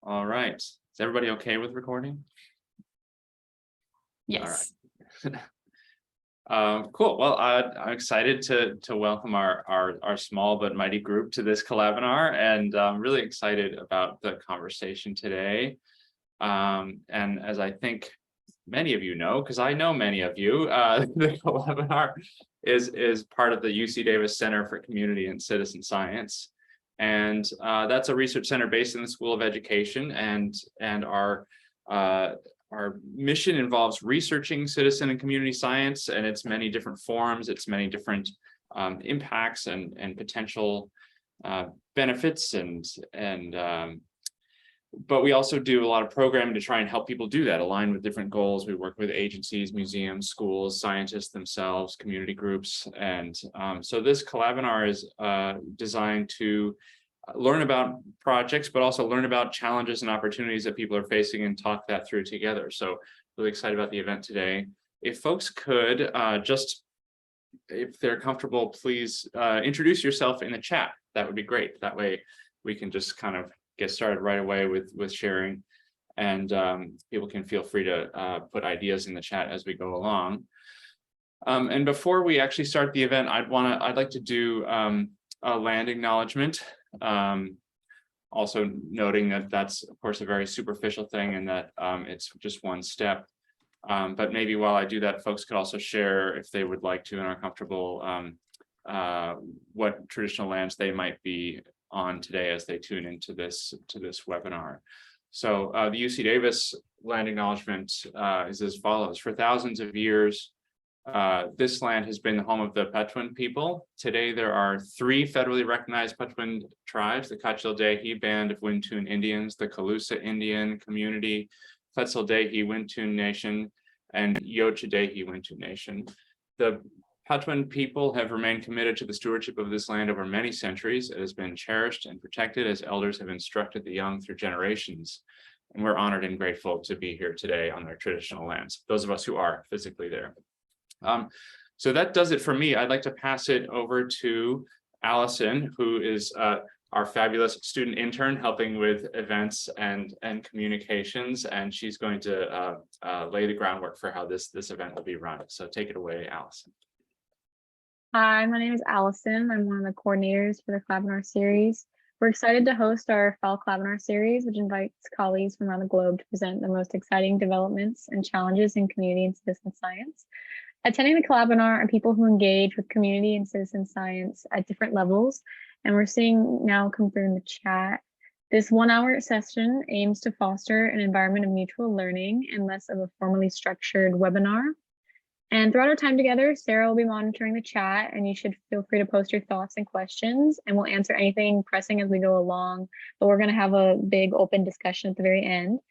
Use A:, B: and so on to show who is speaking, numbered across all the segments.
A: All right. Is everybody okay with recording?
B: Yes.
A: All right. Cool. Well, I'm excited to welcome our small but mighty group to this Collabinar, and I'm really excited about the conversation today. And as I think many of you know, because I know many of you, the Collabinar is part of the UC Davis Center for Community and Citizen Science. And that's a research center based in the School of Education, and our mission involves researching citizen and community science and its many different forms, its many different impacts and potential benefits, but we also do a lot of programming to try and help people do that, align with different goals. We work with agencies, museums, schools, scientists themselves, community groups. And so this Collabinar is designed to learn about projects, but also learn about challenges and opportunities that people are facing and talk that through together. So really excited about the event today. If folks could if they're comfortable, please introduce yourself in the chat. That would be great. That way we can just kind of get started right away with sharing, and people can feel free to put ideas in the chat as we go along. And before we actually start the event, I'd like to do a land acknowledgement. Also noting that that's of course a very superficial thing, and that it's just one step. But maybe while I do that, folks could also share, if they would like to and are comfortable, what traditional lands they might be on today as they tune into this webinar. So the UC Davis land acknowledgement is as follows. For thousands of years, this land has been the home of the Patwin people. Today, there are 3 federally recognized Patwin tribes: the Kachildehi Band of Wintun Indians, the Calusa Indian Community, Quetzaldehi Wintun Nation, and Yochidehi Wintun Nation. The Patwin people have remained committed to the stewardship of this land over many centuries. It has been cherished and protected as elders have instructed the young through generations. And we're honored and grateful to be here today on their traditional lands, those of us who are physically there. So that does it for me. I'd like to pass it over to Allison, who is our fabulous student intern helping with events and communications, and she's going to lay the groundwork for how this event will be run. So take it away, Allison.
C: Hi, my name is Allison. I'm one of the coordinators for the Collabinar series. We're excited to host our Fall Collabinar series, which invites colleagues from around the globe to present the most exciting developments and challenges in community and citizen science. Attending the Collabinar are people who engage with community and citizen science at different levels, and we're seeing now come through in the chat. This 1-hour session aims to foster an environment of mutual learning and less of a formally structured webinar. And throughout our time together, Sarah will be monitoring the chat, and you should feel free to post your thoughts and questions, and we'll answer anything pressing as we go along. But we're going to have a big open discussion at the very end.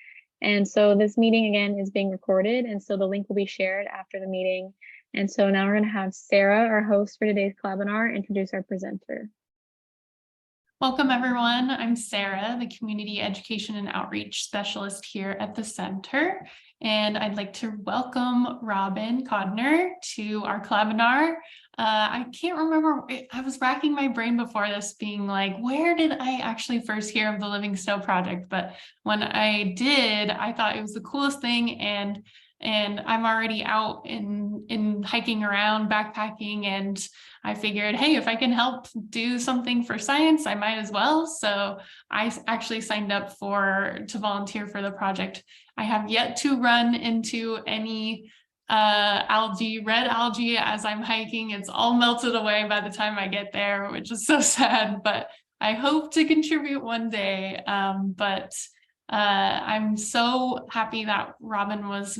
C: And so this meeting again is being recorded, and so the link will be shared after the meeting. And so now we're going to have Sarah, our host for today's Collabinar, introduce our presenter.
B: Welcome, everyone. I'm Sarah, the Community Education and Outreach Specialist here at the center. And I'd like to welcome Robin Kodner to our Collabinar. I can't remember, I was racking my brain before this being like, where did I actually first hear of the Living Snow Project? But when I did, I thought it was the coolest thing. And I'm already out in hiking around, backpacking, and I figured, hey, if I can help do something for science, I might as well. So I actually signed up to volunteer for the project. I have yet to run into any red algae as I'm hiking. It's all melted away by the time I get there, which is so sad, but I hope to contribute one day. I'm so happy that Robin was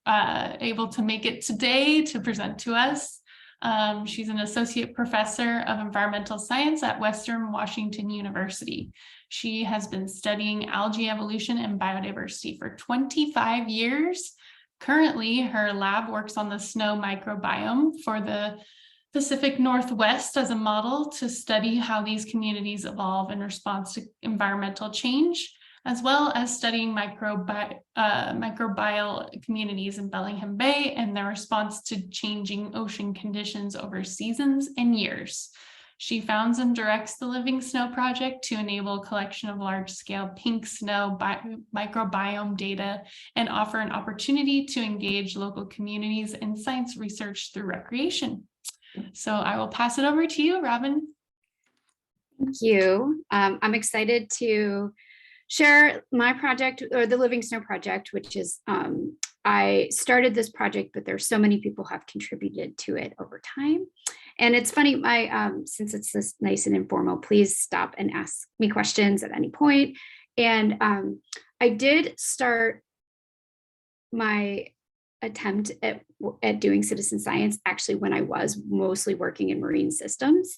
B: able to make it today to present to us. She's an associate professor of environmental science at Western Washington University. She has been studying algae evolution and biodiversity for 25 years. Currently, her lab works on the snow microbiome for the Pacific Northwest as a model to study how these communities evolve in response to environmental change, as well as studying microbial communities in Bellingham Bay and their response to changing ocean conditions over seasons and years. She founds and directs the Living Snow Project to enable collection of large-scale pink snow microbiome data and offer an opportunity to engage local communities in science research through recreation. So I will pass it over to you, Robin.
D: Thank you. I'm excited to share my project, or the Living Snow Project, which is, I started this project, but there's so many people have contributed to it over time. And it's funny, since it's this nice and informal, please stop and ask me questions at any point. And I did start my attempt at doing citizen science actually when I was mostly working in marine systems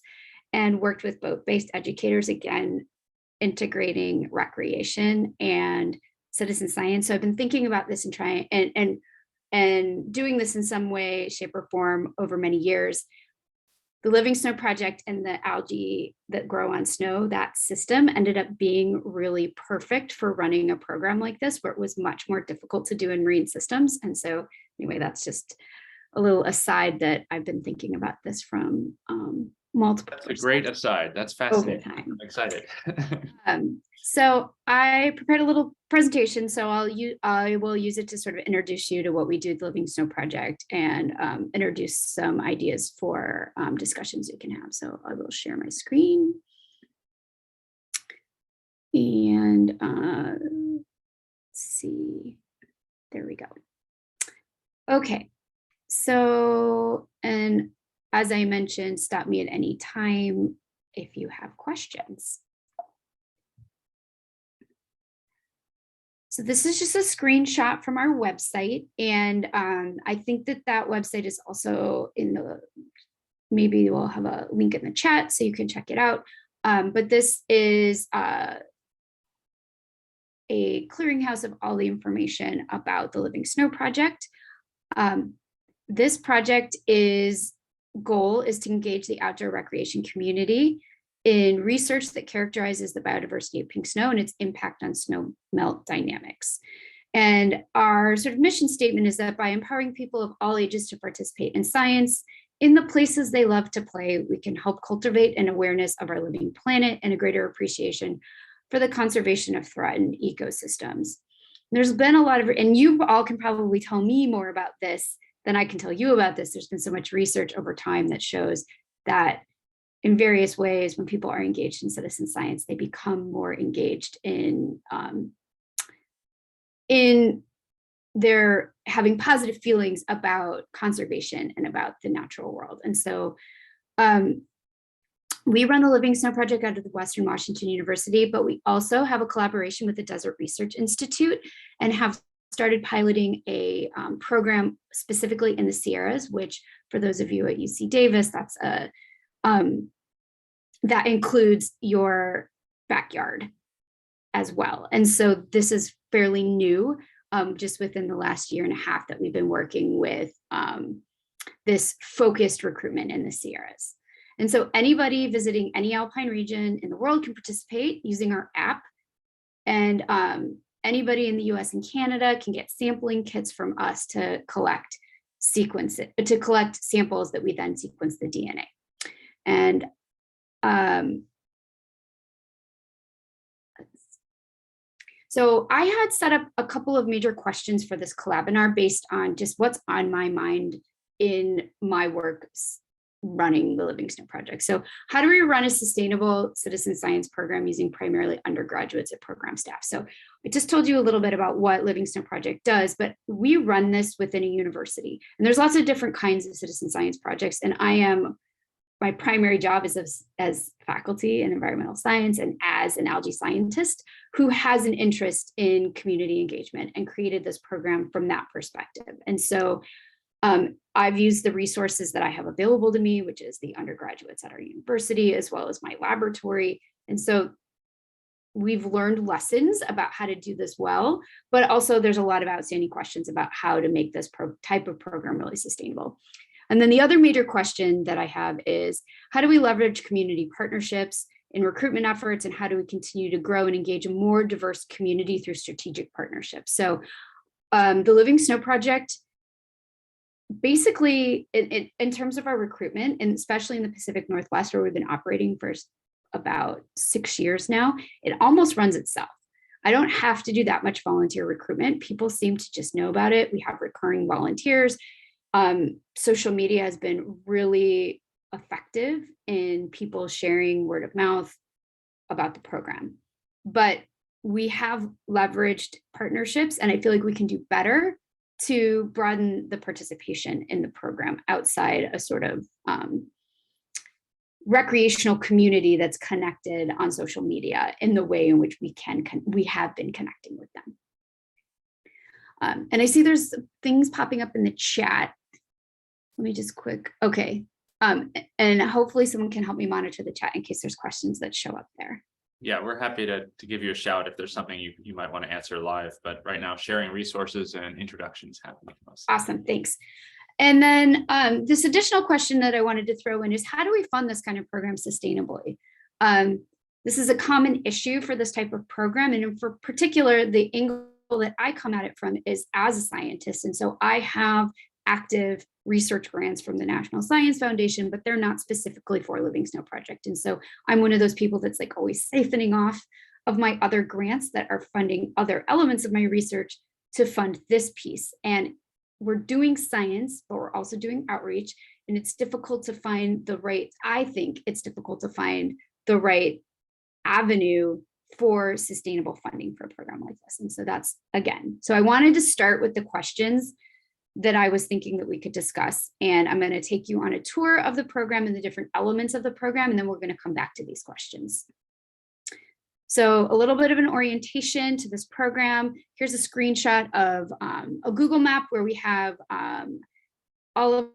D: and worked with boat-based educators, again, integrating recreation and citizen science. So I've been thinking about this and trying and doing this in some way, shape, or form over many years. The Living Snow Project and the algae that grow on snow, that system ended up being really perfect for running a program like this, where it was much more difficult to do in marine systems. And so anyway, that's just a little aside that I've been thinking about this from multiple.
A: That's a great aside. That's fascinating.
D: Over time.
A: I'm excited.
D: So I prepared a little presentation, so I will use it to sort of introduce you to what we do at the Living Snow Project and introduce some ideas for discussions we can have. So I will share my screen. And let's see, there we go. Okay, so, and as I mentioned, stop me at any time if you have questions. So this is just a screenshot from our website. And I think that that website is also in the, maybe we'll have a link in the chat so you can check it out. But this is a clearinghouse of all the information about the Living Snow Project. This project goal is to engage the outdoor recreation community in research that characterizes the biodiversity of pink snow and its impact on snow melt dynamics. And our sort of mission statement is that by empowering people of all ages to participate in science in the places they love to play, we can help cultivate an awareness of our living planet and a greater appreciation for the conservation of threatened ecosystems. There's been a lot of, and you all can probably tell me more about this than I can tell you about this. There's been so much research over time that shows that in various ways, when people are engaged in citizen science, they become more engaged in their having positive feelings about conservation and about the natural world. And so we run the Living Snow Project out of the Western Washington University, but we also have a collaboration with the Desert Research Institute and have started piloting a program specifically in the Sierras, which for those of you at UC Davis, that's a that includes your backyard as well. And so this is fairly new, just within the last year and a half that we've been working with this focused recruitment in the Sierras. And so anybody visiting any alpine region in the world can participate using our app. And anybody in the US and Canada can get sampling kits from us to collect samples that we then sequence the DNA. And so I had set up a couple of major questions for this Collabinar based on just what's on my mind in my work running the Living Snow Project. So how do we run a sustainable citizen science program using primarily undergraduates and program staff? So I just told you a little bit about what Living Snow Project does, but we run this within a university. And there's lots of different kinds of citizen science projects. And my primary job is as faculty in environmental science and as an algae scientist who has an interest in community engagement and created this program from that perspective. And so I've used the resources that I have available to me, which is the undergraduates at our university, as well as my laboratory. And so we've learned lessons about how to do this well, but also there's a lot of outstanding questions about how to make this type of program really sustainable. And then the other major question that I have is, how do we leverage community partnerships in recruitment efforts, and how do we continue to grow and engage a more diverse community through strategic partnerships? So the Living Snow Project basically, in terms of our recruitment, and especially in the Pacific Northwest, where we've been operating for about 6 years now, it almost runs itself. I don't have to do that much volunteer recruitment. People seem to just know about it. We have recurring volunteers. Social media has been really effective in people sharing word of mouth about the program. But we have leveraged partnerships, and I feel like we can do better to broaden the participation in the program outside a sort of recreational community that's connected on social media in the way in which we have been connecting with them. And I see there's things popping up in the chat. Let me just okay. And hopefully someone can help me monitor the chat in case there's questions that show up there.
A: Yeah, we're happy to give you a shout if there's something you might want to answer live, but right now sharing resources and introductions happening mostly.
D: Awesome, thanks. And then this additional question that I wanted to throw in is, how do we fund this kind of program sustainably? This is a common issue for this type of program, and in particular, the angle that I come at it from is as a scientist. And so I have active research grants from the National Science Foundation, but they're not specifically for Living Snow Project. And so I'm one of those people that's like always siphoning off of my other grants that are funding other elements of my research to fund this piece. And we're doing science, but we're also doing outreach. And it's difficult to find I think it's difficult to find the right avenue for sustainable funding for a program like this. And so that's, again, so I wanted to start with the questions that I was thinking that we could discuss. And I'm going to take you on a tour of the program and the different elements of the program, and then we're going to come back to these questions. So a little bit of an orientation to this program. Here's a screenshot of a Google map where we have all of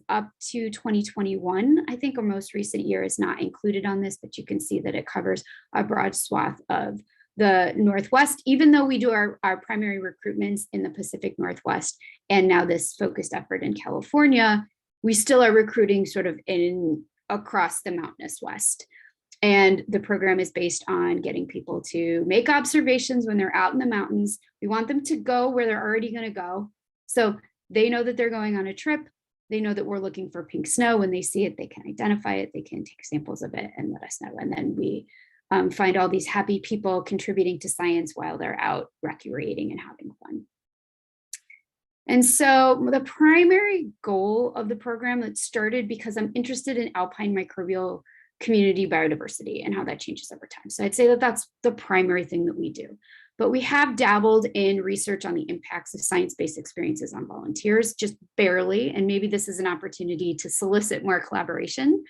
D: up to 2021. I think our most recent year is not included on this, but you can see that it covers a broad swath of the Northwest, even though we do our primary recruitments in the Pacific Northwest, and now this focused effort in California, we still are recruiting sort of across the mountainous West. And the program is based on getting people to make observations when they're out in the mountains. We want them to go where they're already going to go. So they know that they're going on a trip. They know that we're looking for pink snow. When they see it, they can identify it. They can take samples of it and let us know. And then we find all these happy people contributing to science while they're out recreating and having fun. And so the primary goal of the program that started because I'm interested in alpine microbial community biodiversity and how that changes over time. So I'd say that that's the primary thing that we do. But we have dabbled in research on the impacts of science-based experiences on volunteers, just barely. And maybe this is an opportunity to solicit more collaboration.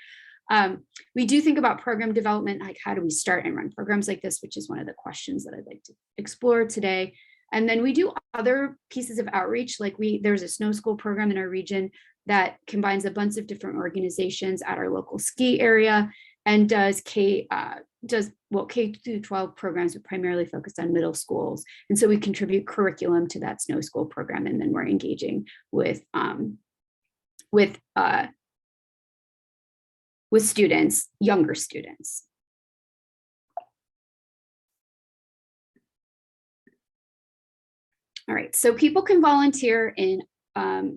D: We do think about program development, like how do we start and run programs like this, which is one of the questions that I'd like to explore today. And then we do other pieces of outreach, like there's a snow school program in our region that combines a bunch of different organizations at our local ski area and does K through 12 programs, but primarily focused on middle schools. And so we contribute curriculum to that snow school program, and then we're engaging with students, younger students. All right, so people can volunteer in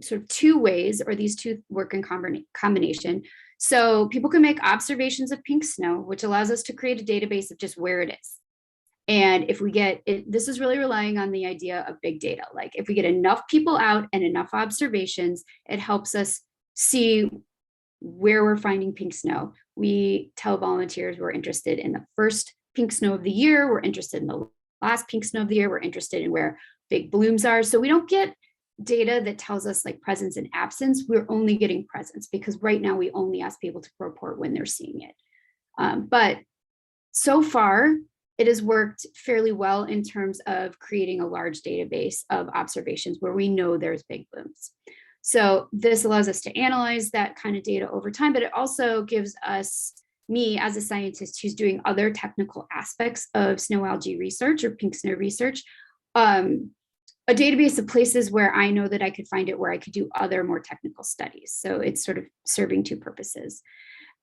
D: sort of two ways, or these two work in combination. So people can make observations of pink snow, which allows us to create a database of just where it is. And if we get it, this is really relying on the idea of big data. Like if we get enough people out and enough observations, it helps us see where we're finding pink snow. We tell volunteers we're interested in the first pink snow of the year, we're interested in the last pink snow of the year, we're interested in where big blooms are. So we don't get data that tells us like presence and absence, we're only getting presence, because right now we only ask people to report when they're seeing it. But so far, it has worked fairly well in terms of creating a large database of observations where we know there's big blooms. So this allows us to analyze that kind of data over time, but it also gives me as a scientist who's doing other technical aspects of snow algae research or pink snow research, a database of places where I know that I could find it, where I could do other more technical studies. So it's sort of serving two purposes.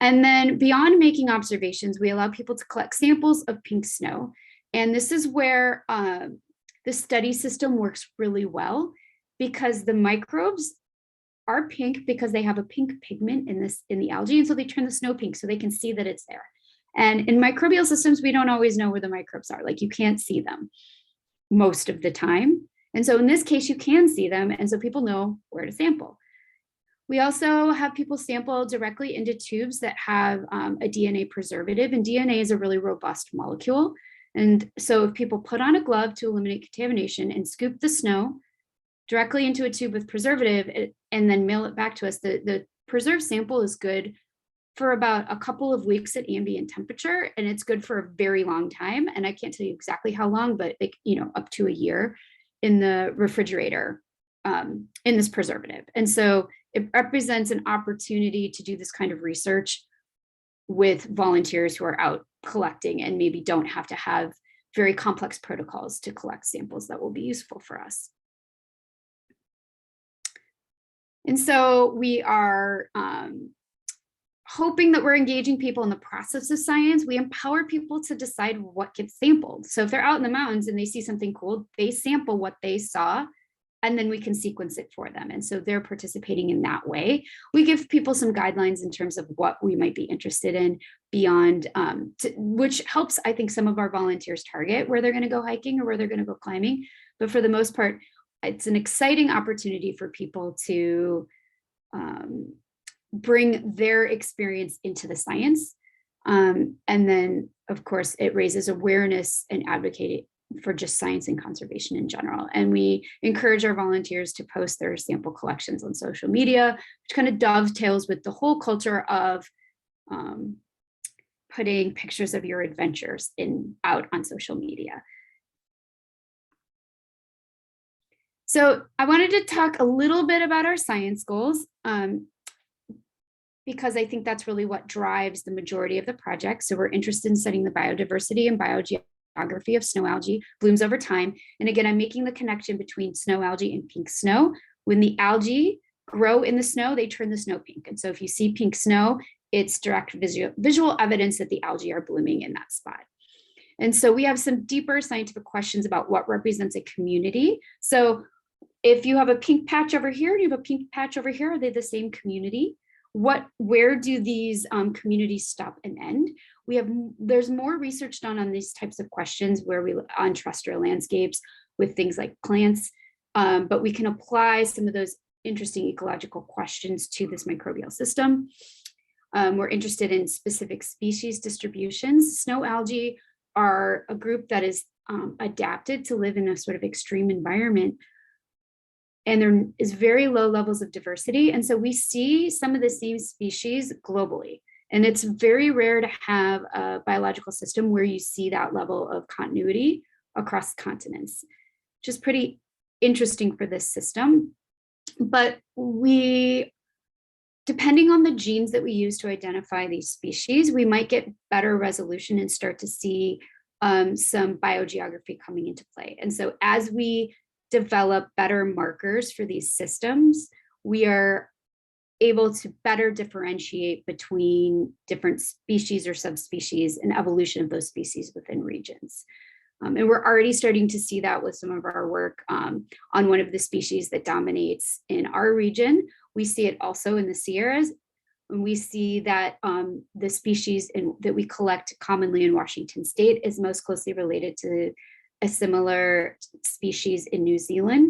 D: And then beyond making observations, we allow people to collect samples of pink snow. And this is where the study system works really well, because the microbes are pink because they have a pink pigment in the algae, and so they turn the snow pink so they can see that it's there. And in microbial systems, we don't always know where the microbes are. Like, you can't see them most of the time. And so in this case, you can see them, and so people know where to sample. We also have people sample directly into tubes that have a DNA preservative, and DNA is a really robust molecule. And so if people put on a glove to eliminate contamination and scoop the snow directly into a tube with preservative and then mail it back to us, the preserved sample is good for about a couple of weeks at ambient temperature, and it's good for a very long time. And I can't tell you exactly how long, but like, up to a year in the refrigerator in this preservative. And so it represents an opportunity to do this kind of research with volunteers who are out collecting and maybe don't have to have very complex protocols to collect samples that will be useful for us. And so we are hoping that we're engaging people in the process of science. We empower people to decide what gets sampled. So if they're out in the mountains and they see something cool, they sample what they saw, and then we can sequence it for them. And so they're participating in that way. We give people some guidelines in terms of what we might be interested in beyond, which helps, I think, some of our volunteers target where they're going to go hiking or where they're going to go climbing. But for the most part, it's an exciting opportunity for people to bring their experience into the science. And then, of course, it raises awareness and advocating for just science and conservation in general. And we encourage our volunteers to post their sample collections on social media, which kind of dovetails with the whole culture of putting pictures of your adventures out on social media. So I wanted to talk a little bit about our science goals, because I think that's really what drives the majority of the project. So we're interested in studying the biodiversity and biogeography of snow algae blooms over time. And again, I'm making the connection between snow algae and pink snow. When the algae grow in the snow, they turn the snow pink. And so if you see pink snow, it's direct visual evidence that the algae are blooming in that spot. And so we have some deeper scientific questions about what represents a community. So if you have a pink patch over here and you have a pink patch over here, are they the same community? Where do these communities stop and end? There's more research done on these types of questions on terrestrial landscapes with things like plants, but we can apply some of those interesting ecological questions to this microbial system. We're interested in specific species distributions. Snow algae are a group that is adapted to live in a sort of extreme environment, and there is very low levels of diversity. And so we see some of the same species globally. And it's very rare to have a biological system where you see that level of continuity across continents, which is pretty interesting for this system. But depending on the genes that we use to identify these species, we might get better resolution and start to see some biogeography coming into play. And so as we develop better markers for these systems, we are able to better differentiate between different species or subspecies and evolution of those species within regions. And we're already starting to see that with some of our work on one of the species that dominates in our region. We see it also in the Sierras, and we see that the species that we collect commonly in Washington State is most closely related to a similar species in New Zealand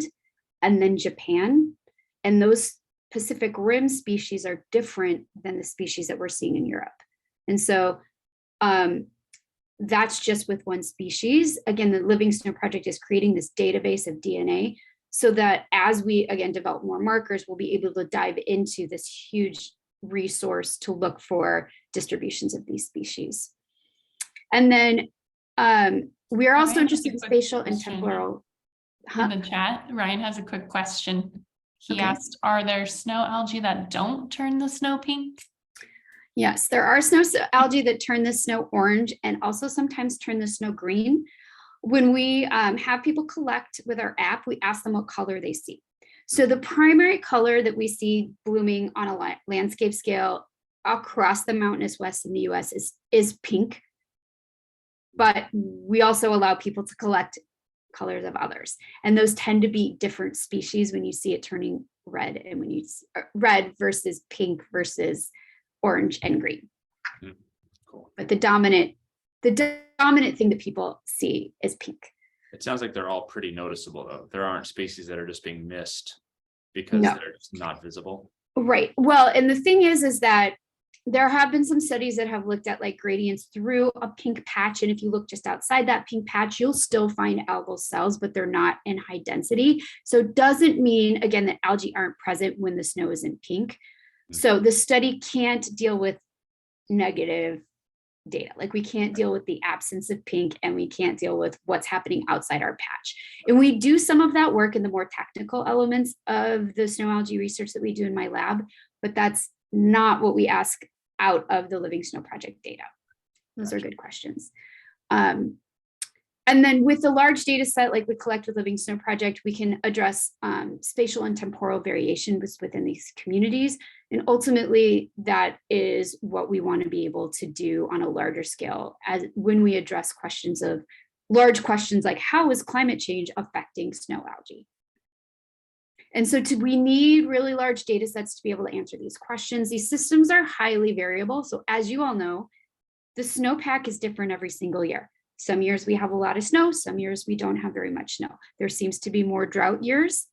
D: and then Japan. And those Pacific Rim species are different than the species that we're seeing in Europe. And so that's just with one species. Again, the Living Snow Project is creating this database of DNA so that as we, again, develop more markers, we'll be able to dive into this huge resource to look for distributions of these species. And then we are also interested in spatial and temporal.
B: In the chat, Ryan has a quick question. He
D: Okay.
B: asked, are there snow algae that don't turn the snow pink?
D: Yes, there are snow algae that turn the snow orange and also sometimes turn the snow green. When we have people collect with our app, we ask them what color they see. So the primary color that we see blooming on a landscape scale across the mountainous West in the US is pink. But we also allow people to collect colors of others. And those tend to be different species when you see it turning red, and when you red versus pink versus orange and green.
A: Cool.
D: But the dominant thing that people see is pink.
A: It sounds like they're all pretty noticeable, though. There aren't species that are just being missed because
D: No.
A: they're just not visible.
D: Right. Well, and the thing is that there have been some studies that have looked at like gradients through a pink patch. And if you look just outside that pink patch, you'll still find algal cells, but they're not in high density. So it doesn't mean, again, that algae aren't present when the snow isn't pink. So the study can't deal with negative data. Like we can't deal with the absence of pink, and we can't deal with what's happening outside our patch. And we do some of that work in the more technical elements of the snow algae research that we do in my lab, but that's not what we ask out of the Living Snow Project data. Those are good questions. And then with the large data set, like we collect with Living Snow Project, we can address spatial and temporal variation within these communities. And ultimately, that is what we want to be able to do on a larger scale, as when we address questions of large questions like how is climate change affecting snow algae? And so we need really large data sets to be able to answer these questions. These systems are highly variable. So as you all know, the snowpack is different every single year. Some years we have a lot of snow, some years we don't have very much snow. There seems to be more drought years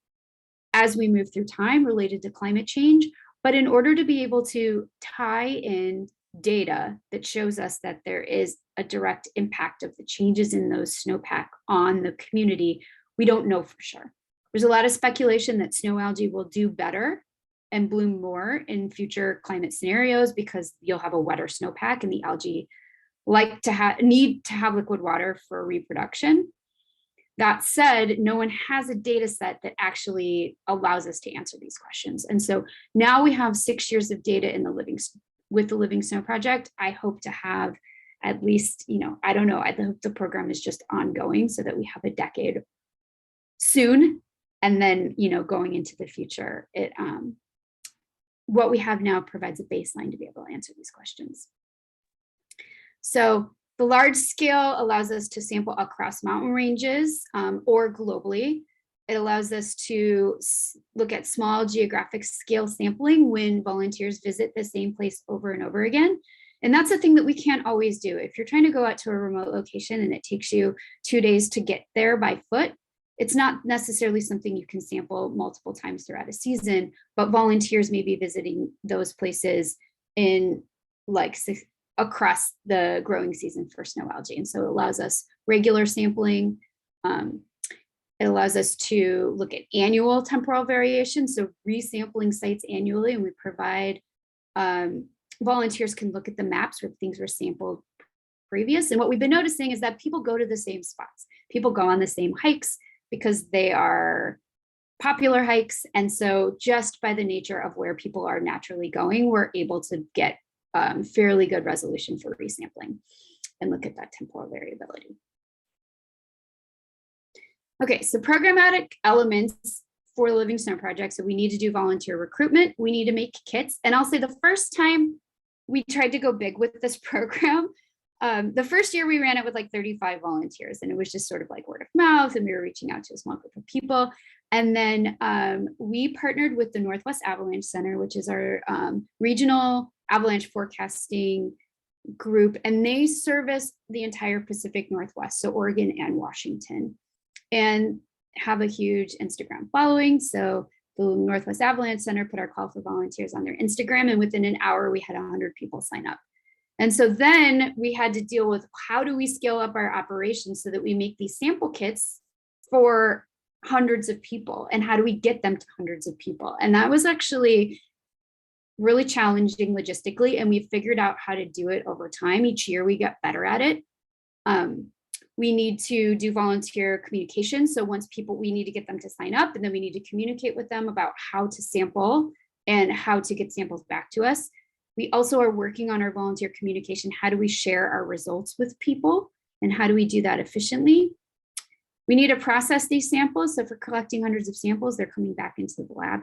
D: as we move through time related to climate change. But in order to be able to tie in data that shows us that there is a direct impact of the changes in those snowpack on the community, we don't know for sure. There's a lot of speculation that snow algae will do better and bloom more in future climate scenarios because you'll have a wetter snowpack and the algae need to have liquid water for reproduction. That said, no one has a data set that actually allows us to answer these questions. And so now we have 6 years of data in with the Living Snow Project. I hope to have at least, I don't know, I hope the program is just ongoing so that we have a decade soon. And then, going into the future, what we have now provides a baseline to be able to answer these questions. So the large scale allows us to sample across mountain ranges or globally. It allows us to look at small geographic scale sampling when volunteers visit the same place over and over again. And that's a thing that we can't always do. If you're trying to go out to a remote location and it takes you 2 days to get there by foot, it's not necessarily something you can sample multiple times throughout a season, but volunteers may be visiting those places in across the growing season for snow algae. And so it allows us regular sampling. It allows us to look at annual temporal variation, so resampling sites annually, and we provide volunteers can look at the maps where things were sampled previous. And what we've been noticing is that people go to the same spots. People go on the same hikes because they are popular hikes. And so just by the nature of where people are naturally going, we're able to get fairly good resolution for resampling and look at that temporal variability. Okay, so programmatic elements for the Living Snow Project. So we need to do volunteer recruitment. We need to make kits. And I'll say the first time we tried to go big with this program, the first year we ran it with like 35 volunteers, and it was just sort of like word of mouth, and we were reaching out to a small group of people. And then we partnered with the Northwest Avalanche Center, which is our regional avalanche forecasting group, and they service the entire Pacific Northwest, so Oregon and Washington, and have a huge Instagram following. So the Northwest Avalanche Center put our call for volunteers on their Instagram, and within an hour we had 100 people sign up. And so then we had to deal with how do we scale up our operations so that we make these sample kits for hundreds of people, and how do we get them to hundreds of people? And that was actually really challenging logistically, and we figured out how to do it over time. Each year we got better at it. We need to do volunteer communication. So once we need to get them to sign up, and then we need to communicate with them about how to sample and how to get samples back to us. We also are working on our volunteer communication. How do we share our results with people, and how do we do that efficiently? We need to process these samples. So if we're collecting hundreds of samples, they're coming back into the lab.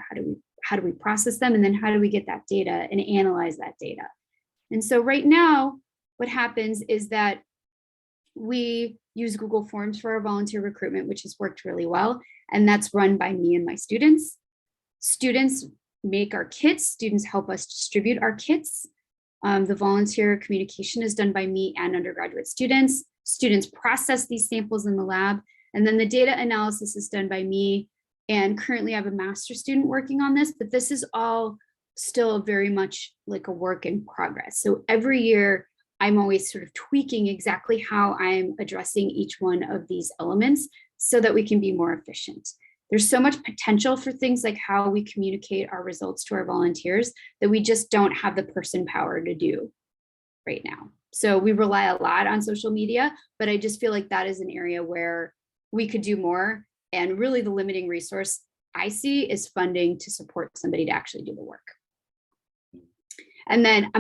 D: How do we process them? And then how do we get that data and analyze that data? And so right now, what happens is that we use Google Forms for our volunteer recruitment, which has worked really well. And that's run by me and my students. Students make our kits, students help us distribute our kits. The volunteer communication is done by me and undergraduate students. Students process these samples in the lab, and then the data analysis is done by me. And currently I have a master's student working on this, but this is all still very much like a work in progress. So every year I'm always sort of tweaking exactly how I'm addressing each one of these elements so that we can be more efficient. There's so much potential for things like how we communicate our results to our volunteers that we just don't have the person power to do right now. So we rely a lot on social media, but I just feel like that is an area where we could do more. And really the limiting resource I see is funding to support somebody to actually do the work. And then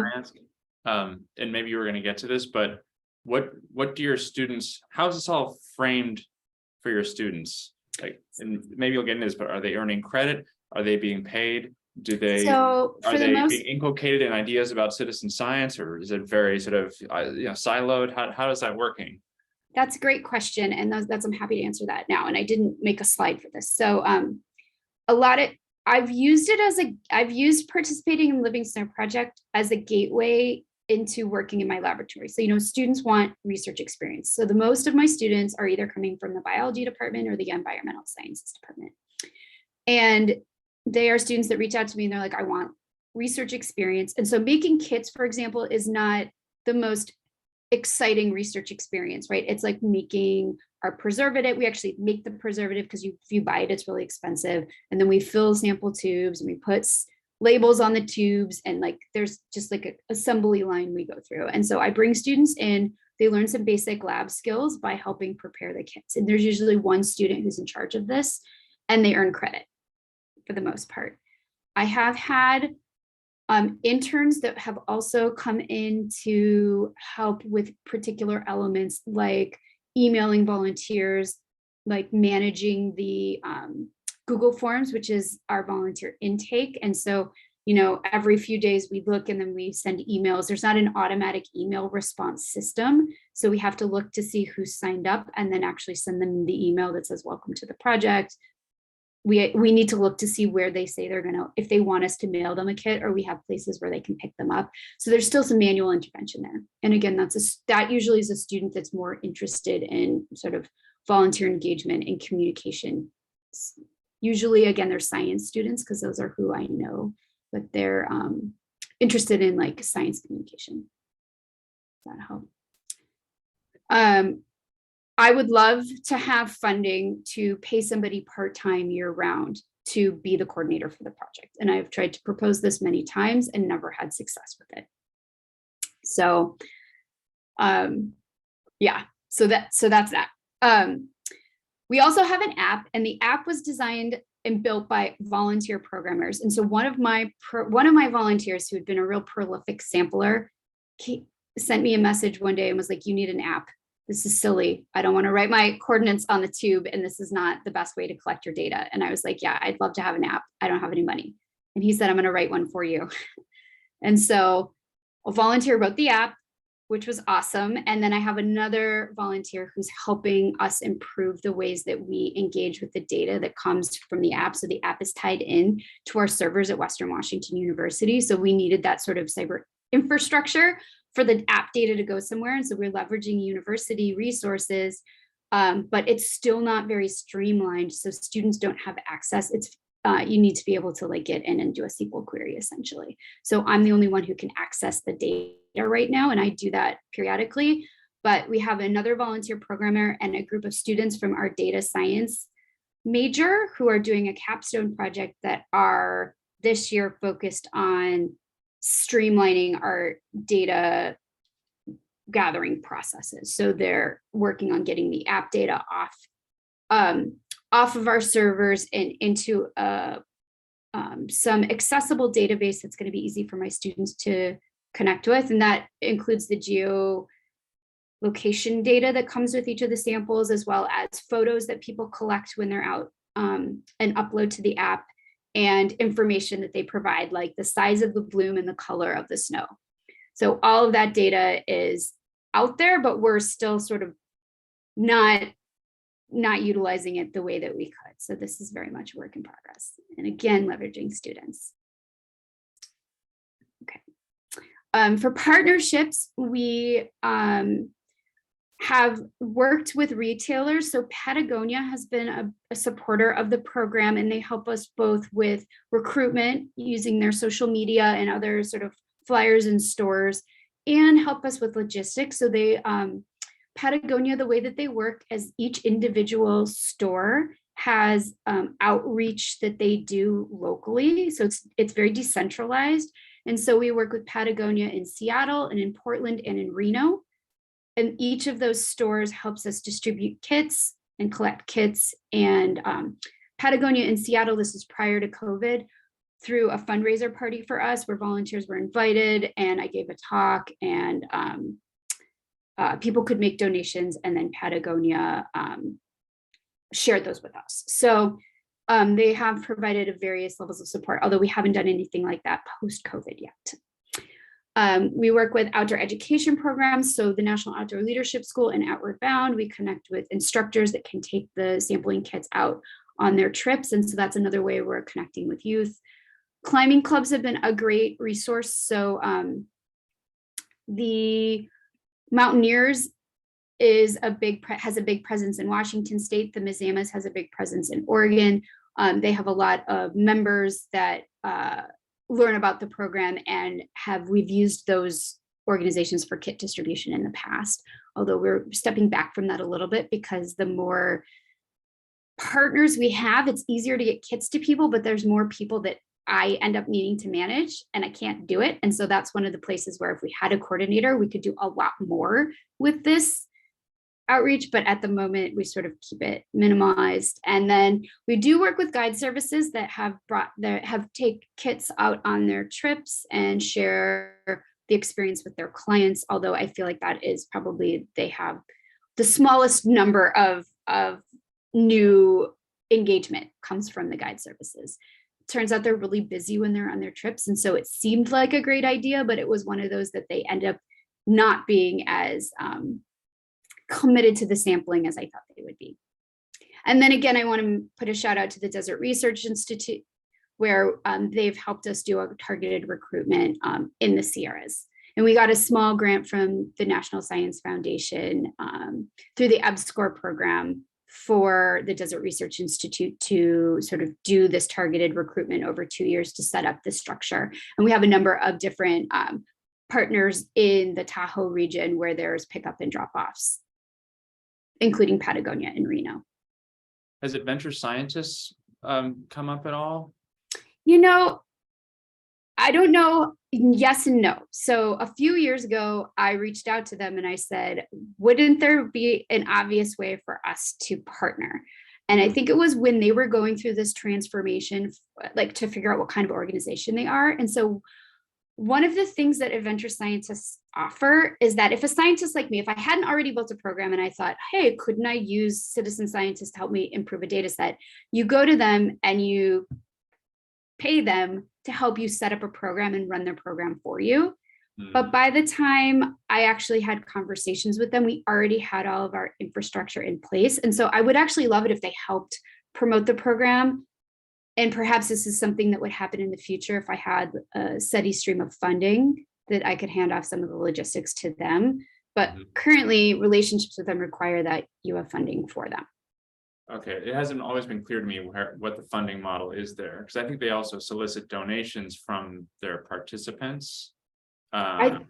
A: and maybe you were going to get to this, but what do your students, how is this all framed for your students? Like, and maybe you'll get into this, but are they earning credit? Are they being paid? Are they being inculcated in ideas about citizen science, or is it very sort of siloed? How is that working?
D: That's a great question, and that's I'm happy to answer that now. And I didn't make a slide for this, so I've used participating in Living Snow Project as a gateway into working in my laboratory. So, students want research experience. So the most of my students are either coming from the biology department or the environmental sciences department. And they are students that reach out to me and they're like, I want research experience. And so making kits, for example, is not the most exciting research experience, right? It's like making our preservative. We actually make the preservative because if you buy it, it's really expensive. And then we fill sample tubes and we put labels on the tubes, and like there's just like an assembly line we go through. And so I bring students in, they learn some basic lab skills by helping prepare the kits. And there's usually one student who's in charge of this, and they earn credit for the most part. I have had interns that have also come in to help with particular elements like emailing volunteers, like managing the Google Forms, which is our volunteer intake. And so, every few days we look and then we send emails. There's not an automatic email response system. So we have to look to see who signed up and then actually send them the email that says, welcome to the project. We need to look to see where they say they're going to, if they want us to mail them a kit, or we have places where they can pick them up. So there's still some manual intervention there. And again, that usually is a student that's more interested in sort of volunteer engagement and communication. Usually, again, they're science students because those are who I know, but they're interested in like science communication. Does that help? I would love to have funding to pay somebody part-time year-round to be the coordinator for the project. And I've tried to propose this many times and never had success with it. So yeah, so that's that. We also have an app, and the app was designed and built by volunteer programmers. And so one of my volunteers, who had been a real prolific sampler, sent me a message one day and was like, you need an app. This is silly. I don't want to write my coordinates on the tube, and this is not the best way to collect your data. And I was like, yeah, I'd love to have an app. I don't have any money. And he said, I'm going to write one for you. And so a volunteer wrote the app, which was awesome. And then I have another volunteer who's helping us improve the ways that we engage with the data that comes from the app. So the app is tied in to our servers at Western Washington University. So we needed that sort of cyber infrastructure for the app data to go somewhere. And so we're leveraging university resources, but it's still not very streamlined. So students don't have access. You need to be able to like get in and do a SQL query essentially. So I'm the only one who can access the data right now. And I do that periodically, but we have another volunteer programmer and a group of students from our data science major who are doing a capstone project that are this year focused on streamlining our data gathering processes. So they're working on getting the app data off of our servers and into some accessible database that's going to be easy for my students to connect with. And that includes the geolocation data that comes with each of the samples, as well as photos that people collect when they're out and upload to the app, and information that they provide, like the size of the bloom and the color of the snow. So all of that data is out there, but we're still sort of not not utilizing it the way that we could. So this is very much a work in progress. And again, leveraging students. Okay. For partnerships, we have worked with retailers. So Patagonia has been a supporter of the program, and they help us both with recruitment using their social media and other sort of flyers in stores, and help us with logistics. So they, Patagonia, the way that they work as each individual store has outreach that they do locally. So it's very decentralized. And so we work with Patagonia in Seattle and in Portland and in Reno. And each of those stores helps us distribute kits and collect kits. And Patagonia in Seattle, this is prior to COVID, threw a fundraiser party for us where volunteers were invited, and I gave a talk, and people could make donations, and then Patagonia shared those with us. So they have provided various levels of support, although we haven't done anything like that post-COVID yet. We work with outdoor education programs. So the National Outdoor Leadership School and Outward Bound, we connect with instructors that can take the sampling kits out on their trips. And so that's another way we're connecting with youth. Climbing clubs have been a great resource. So the Mountaineers has a big presence in Washington State. The Mizamas has a big presence in Oregon. They have a lot of members that learn about the program, and we've used those organizations for kit distribution in the past, although we're stepping back from that a little bit because the more partners we have, it's easier to get kits to people, but there's more people that I end up needing to manage, and I can't do it. And so that's one of the places where if we had a coordinator, we could do a lot more with this outreach, but at the moment we sort of keep it minimized. And then we do work with guide services that have take kits out on their trips and share the experience with their clients, although I feel like that is probably, they have the smallest number of new engagement comes from the guide services. Turns out they're really busy when they're on their trips, and so it seemed like a great idea, but it was one of those that they end up not being as committed to the sampling as I thought they would be. And then again, I want to put a shout out to the Desert Research Institute, where they've helped us do a targeted recruitment in the Sierras. And we got a small grant from the National Science Foundation through the EBSCOR program for the Desert Research Institute to sort of do this targeted recruitment over 2 years to set up the structure. And we have a number of different partners in the Tahoe region where there's pickup and drop-offs, including Patagonia and Reno.
A: Has adventure scientists come up at all?
D: You know, I don't know. Yes and no. So a few years ago, I reached out to them and I said, wouldn't there be an obvious way for us to partner? And I think it was when they were going through this transformation, like to figure out what kind of organization they are. And so one of the things that adventure scientists offer is that if a scientist like me, if I hadn't already built a program and I thought, hey, couldn't I use citizen scientists to help me improve a data set? You go to them and you pay them to help you set up a program and run their program for you. But by the time I actually had conversations with them, we already had all of our infrastructure in place. And so I would actually love it if they helped promote the program. And perhaps this is something that would happen in the future if I had a steady stream of funding that I could hand off some of the logistics to them. But currently, relationships with them require that you have funding for them.
A: Okay, it hasn't always been clear to me what the funding model is there, because I think they also solicit donations from their participants.
D: I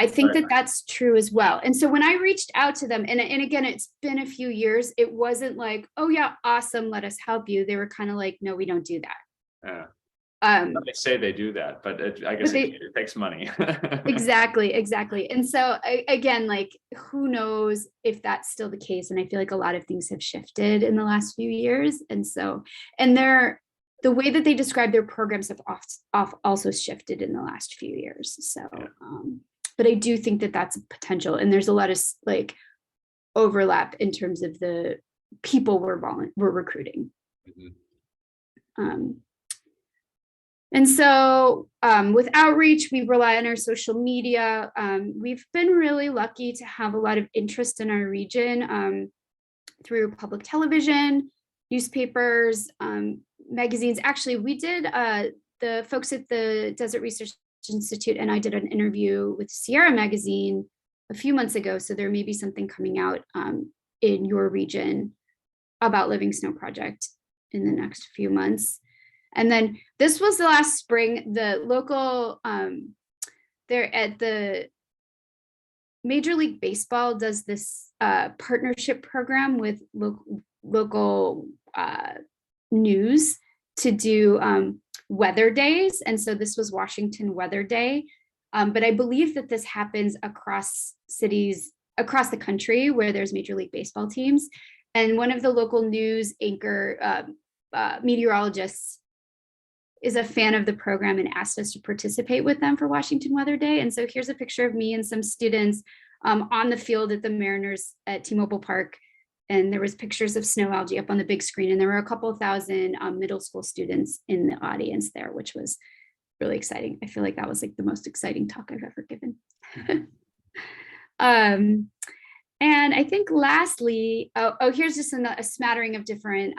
D: think that that's true as well. And so when I reached out to them, and again, it's been a few years, it wasn't like, oh yeah, awesome, let us help you. They were kind of like, no, we don't do that.
A: They say they do that, but I guess it takes money.
D: Exactly. And so again, like, who knows if that's still the case? And I feel like a lot of things have shifted in the last few years. And so, the way that they describe their programs have also shifted in the last few years. So, but I do think that that's a potential, and there's a lot of like overlap in terms of the people we're recruiting. And so with outreach, we rely on our social media. We've been really lucky to have a lot of interest in our region through public television, newspapers, magazines. Actually, we did, the folks at the Desert Research Institute and I did an interview with Sierra Magazine a few months ago. So there may be something coming out in your region about Living Snow Project in the next few months. And then this was the last spring, the local, there at the Major League Baseball does this partnership program with local news to do weather days. And so this was Washington Weather Day. But I believe that this happens across cities, across the country where there's Major League Baseball teams. And one of the local news anchor meteorologists is a fan of the program and asked us to participate with them for Washington Weather Day. And so here's a picture of me and some students on the field at the Mariners at T-Mobile Park. And there was pictures of snow algae up on the big screen. And there were a couple thousand middle school students in the audience there, which was really exciting. I feel like that was like the most exciting talk I've ever given. And I think lastly, here's just a smattering of different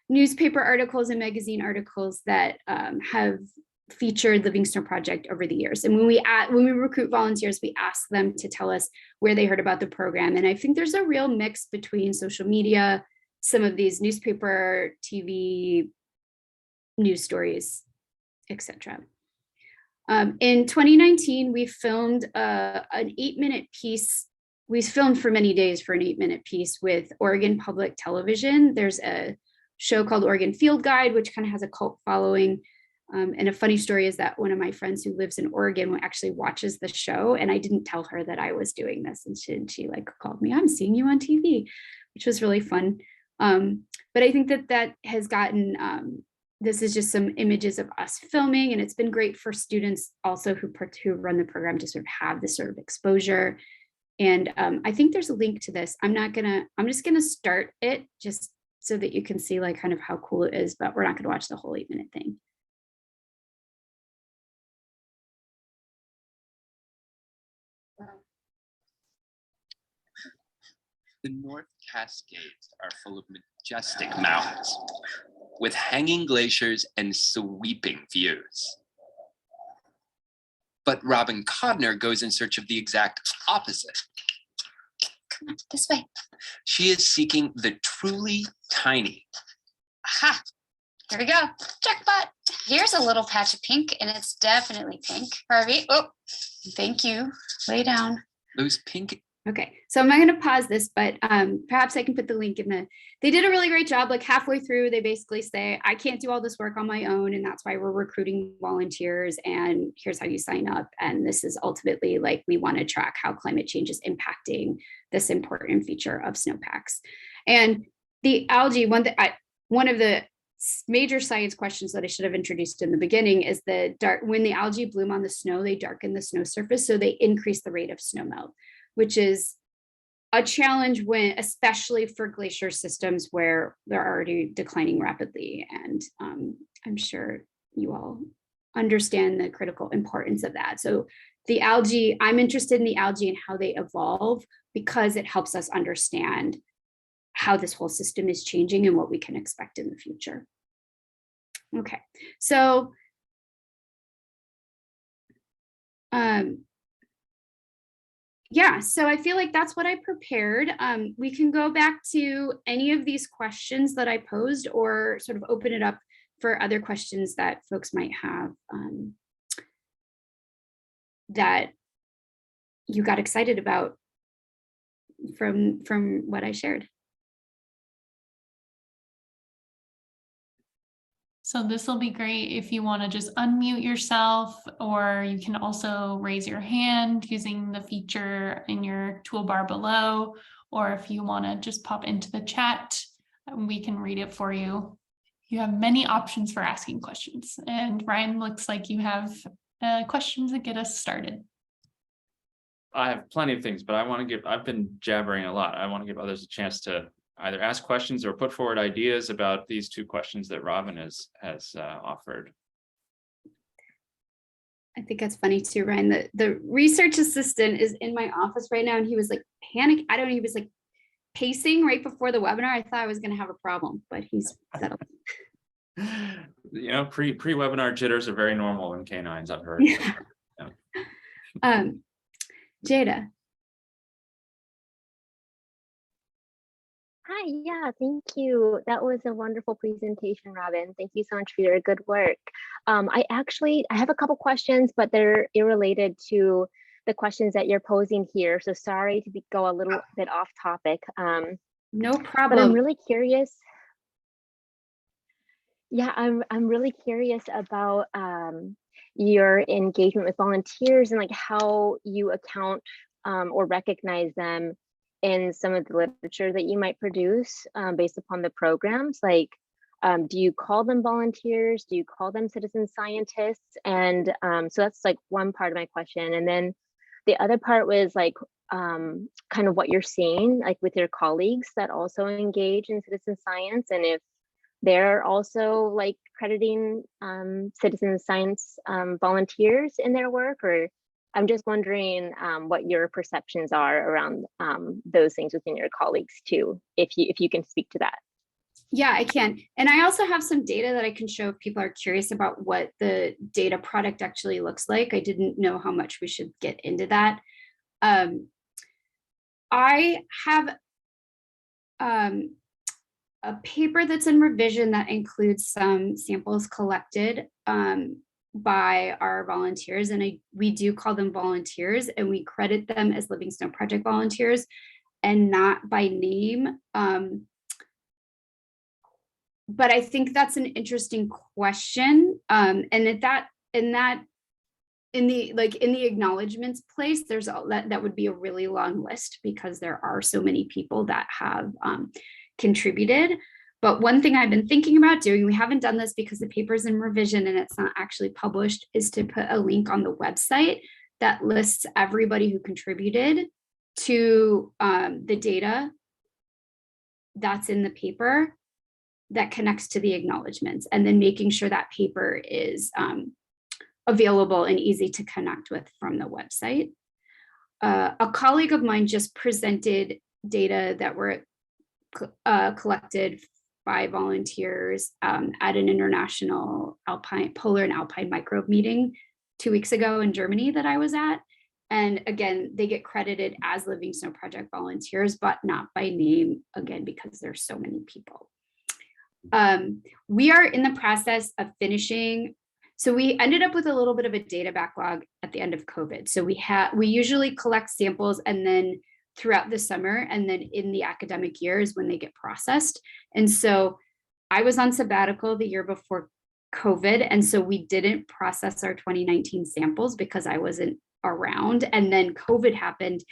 D: newspaper articles and magazine articles that have featured Living Snow Project over the years. And when we recruit volunteers, we ask them to tell us where they heard about the program. And I think there's a real mix between social media, some of these newspaper, TV, news stories, etc. In 2019, we filmed an 8-minute piece. We filmed for many days for an 8-minute piece with Oregon Public Television. There's a show called Oregon Field Guide, which kind of has a cult following. And a funny story is that one of my friends who lives in Oregon actually watches the show, and I didn't tell her that I was doing this, and she like called me, "I'm seeing you on TV," which was really fun. But I think that has gotten, this is just some images of us filming, and it's been great for students also who run the program to sort of have this sort of exposure. And I think there's a link to this. I'm just gonna start it just so that you can see like kind of how cool it is, but we're not gonna watch the whole 8-minute thing.
E: The North Cascades are full of majestic mountains with hanging glaciers and sweeping views. But Robin Kodner goes in search of the exact opposite.
F: Come on, this way.
E: She is seeking the truly tiny.
F: Aha, here we go. Jackpot. Here's a little patch of pink, and it's definitely pink. Harvey, oh, thank you. Lay down.
E: Those pink.
D: Okay, so I'm not going to pause this, but perhaps I can put the link in the, they did a really great job. Like halfway through, they basically say, I can't do all this work on my own, and that's why we're recruiting volunteers, and here's how you sign up. And this is ultimately like, we want to track how climate change is impacting this important feature of snowpacks. And the algae, one of the major science questions that I should have introduced in the beginning is when the algae bloom on the snow, they darken the snow surface, so they increase the rate of snow melt, which is a challenge especially for glacier systems where they're already declining rapidly. And I'm sure you all understand the critical importance of that. So the algae, I'm interested in the algae and how they evolve because it helps us understand how this whole system is changing and what we can expect in the future. Okay, so yeah, so I feel like that's what I prepared. We can go back to any of these questions that I posed or sort of open it up for other questions that folks might have that you got excited about from what I shared.
B: So this will be great if you want to just unmute yourself, or you can also raise your hand using the feature in your toolbar below, or if you want to just pop into the chat, we can read it for you. You have many options for asking questions. And Ryan, looks like you have questions that get us started.
A: I have plenty of things, but I've been jabbering a lot. I want to give others a chance to either ask questions or put forward ideas about these two questions that Robin has offered.
D: I think that's funny too, Ryan. The research assistant is in my office right now, and he was like panic. I don't know, he was like pacing right before the webinar, I thought I was going to have a problem, but he's settled.
A: You know, pre-webinar jitters are very normal in canines, I've heard.
D: Yeah. Jada.
G: Hi, yeah, thank you. That was a wonderful presentation, Robin. Thank you so much for your good work. I have a couple questions, but they're irrelated to the questions that you're posing here. So sorry to go a little bit off topic.
D: No
G: But
D: problem.
G: I'm really curious. Yeah, I'm really curious about your engagement with volunteers and like how you account or recognize them in some of the literature that you might produce based upon the programs. Like, do you call them volunteers? Do you call them citizen scientists? And so that's like one part of my question. And then the other part was like kind of what you're seeing like with your colleagues that also engage in citizen science, and if they're also like crediting citizen science volunteers in their work, or I'm just wondering what your perceptions are around those things within your colleagues too, if you can speak to that.
D: Yeah, I can. And I also have some data that I can show if people are curious about what the data product actually looks like. I didn't know how much we should get into that. I have a paper that's in revision that includes some samples collected by our volunteers, and we do call them volunteers, and we credit them as Living Snow Project volunteers and not by name. But I think that's an interesting question. And in the acknowledgements place, there's all that would be a really long list because there are so many people that have contributed. But one thing I've been thinking about doing, we haven't done this because the paper's in revision and it's not actually published, is to put a link on the website that lists everybody who contributed to the data that's in the paper that connects to the acknowledgements, and then making sure that paper is available and easy to connect with from the website. A colleague of mine just presented data that were collected by volunteers at an international polar and alpine microbe meeting 2 weeks ago in Germany that I was at. And again, they get credited as Living Snow Project volunteers, but not by name, again, because there's so many people. We are in the process of finishing. So we ended up with a little bit of a data backlog at the end of COVID. So we usually collect samples and then throughout the summer, and then in the academic year is when they get processed. And so I was on sabbatical the year before COVID. And so we didn't process our 2019 samples because I wasn't around. And then COVID happened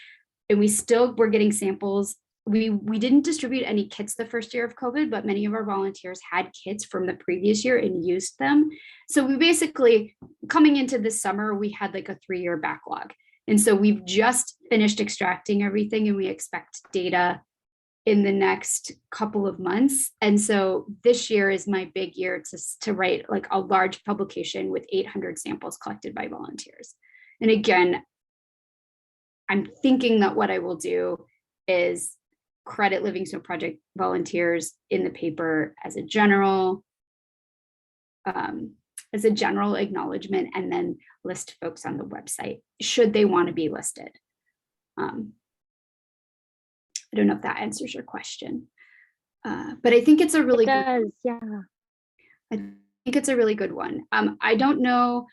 D: and we still were getting samples. We didn't distribute any kits the first year of COVID, but many of our volunteers had kits from the previous year and used them. So we basically, coming into this summer, we had like a 3-year backlog. And so we've just finished extracting everything and we expect data in the next couple of months. And so this year is my big year to write like a large publication with 800 samples collected by volunteers. And again, I'm thinking that what I will do is credit Living Snow Project volunteers in the paper as a general acknowledgement, and then list folks on the website should they want to be listed. I don't know if that answers your question, but I think it's a really good,
G: yeah.
D: I think it's a really good one. I don't know.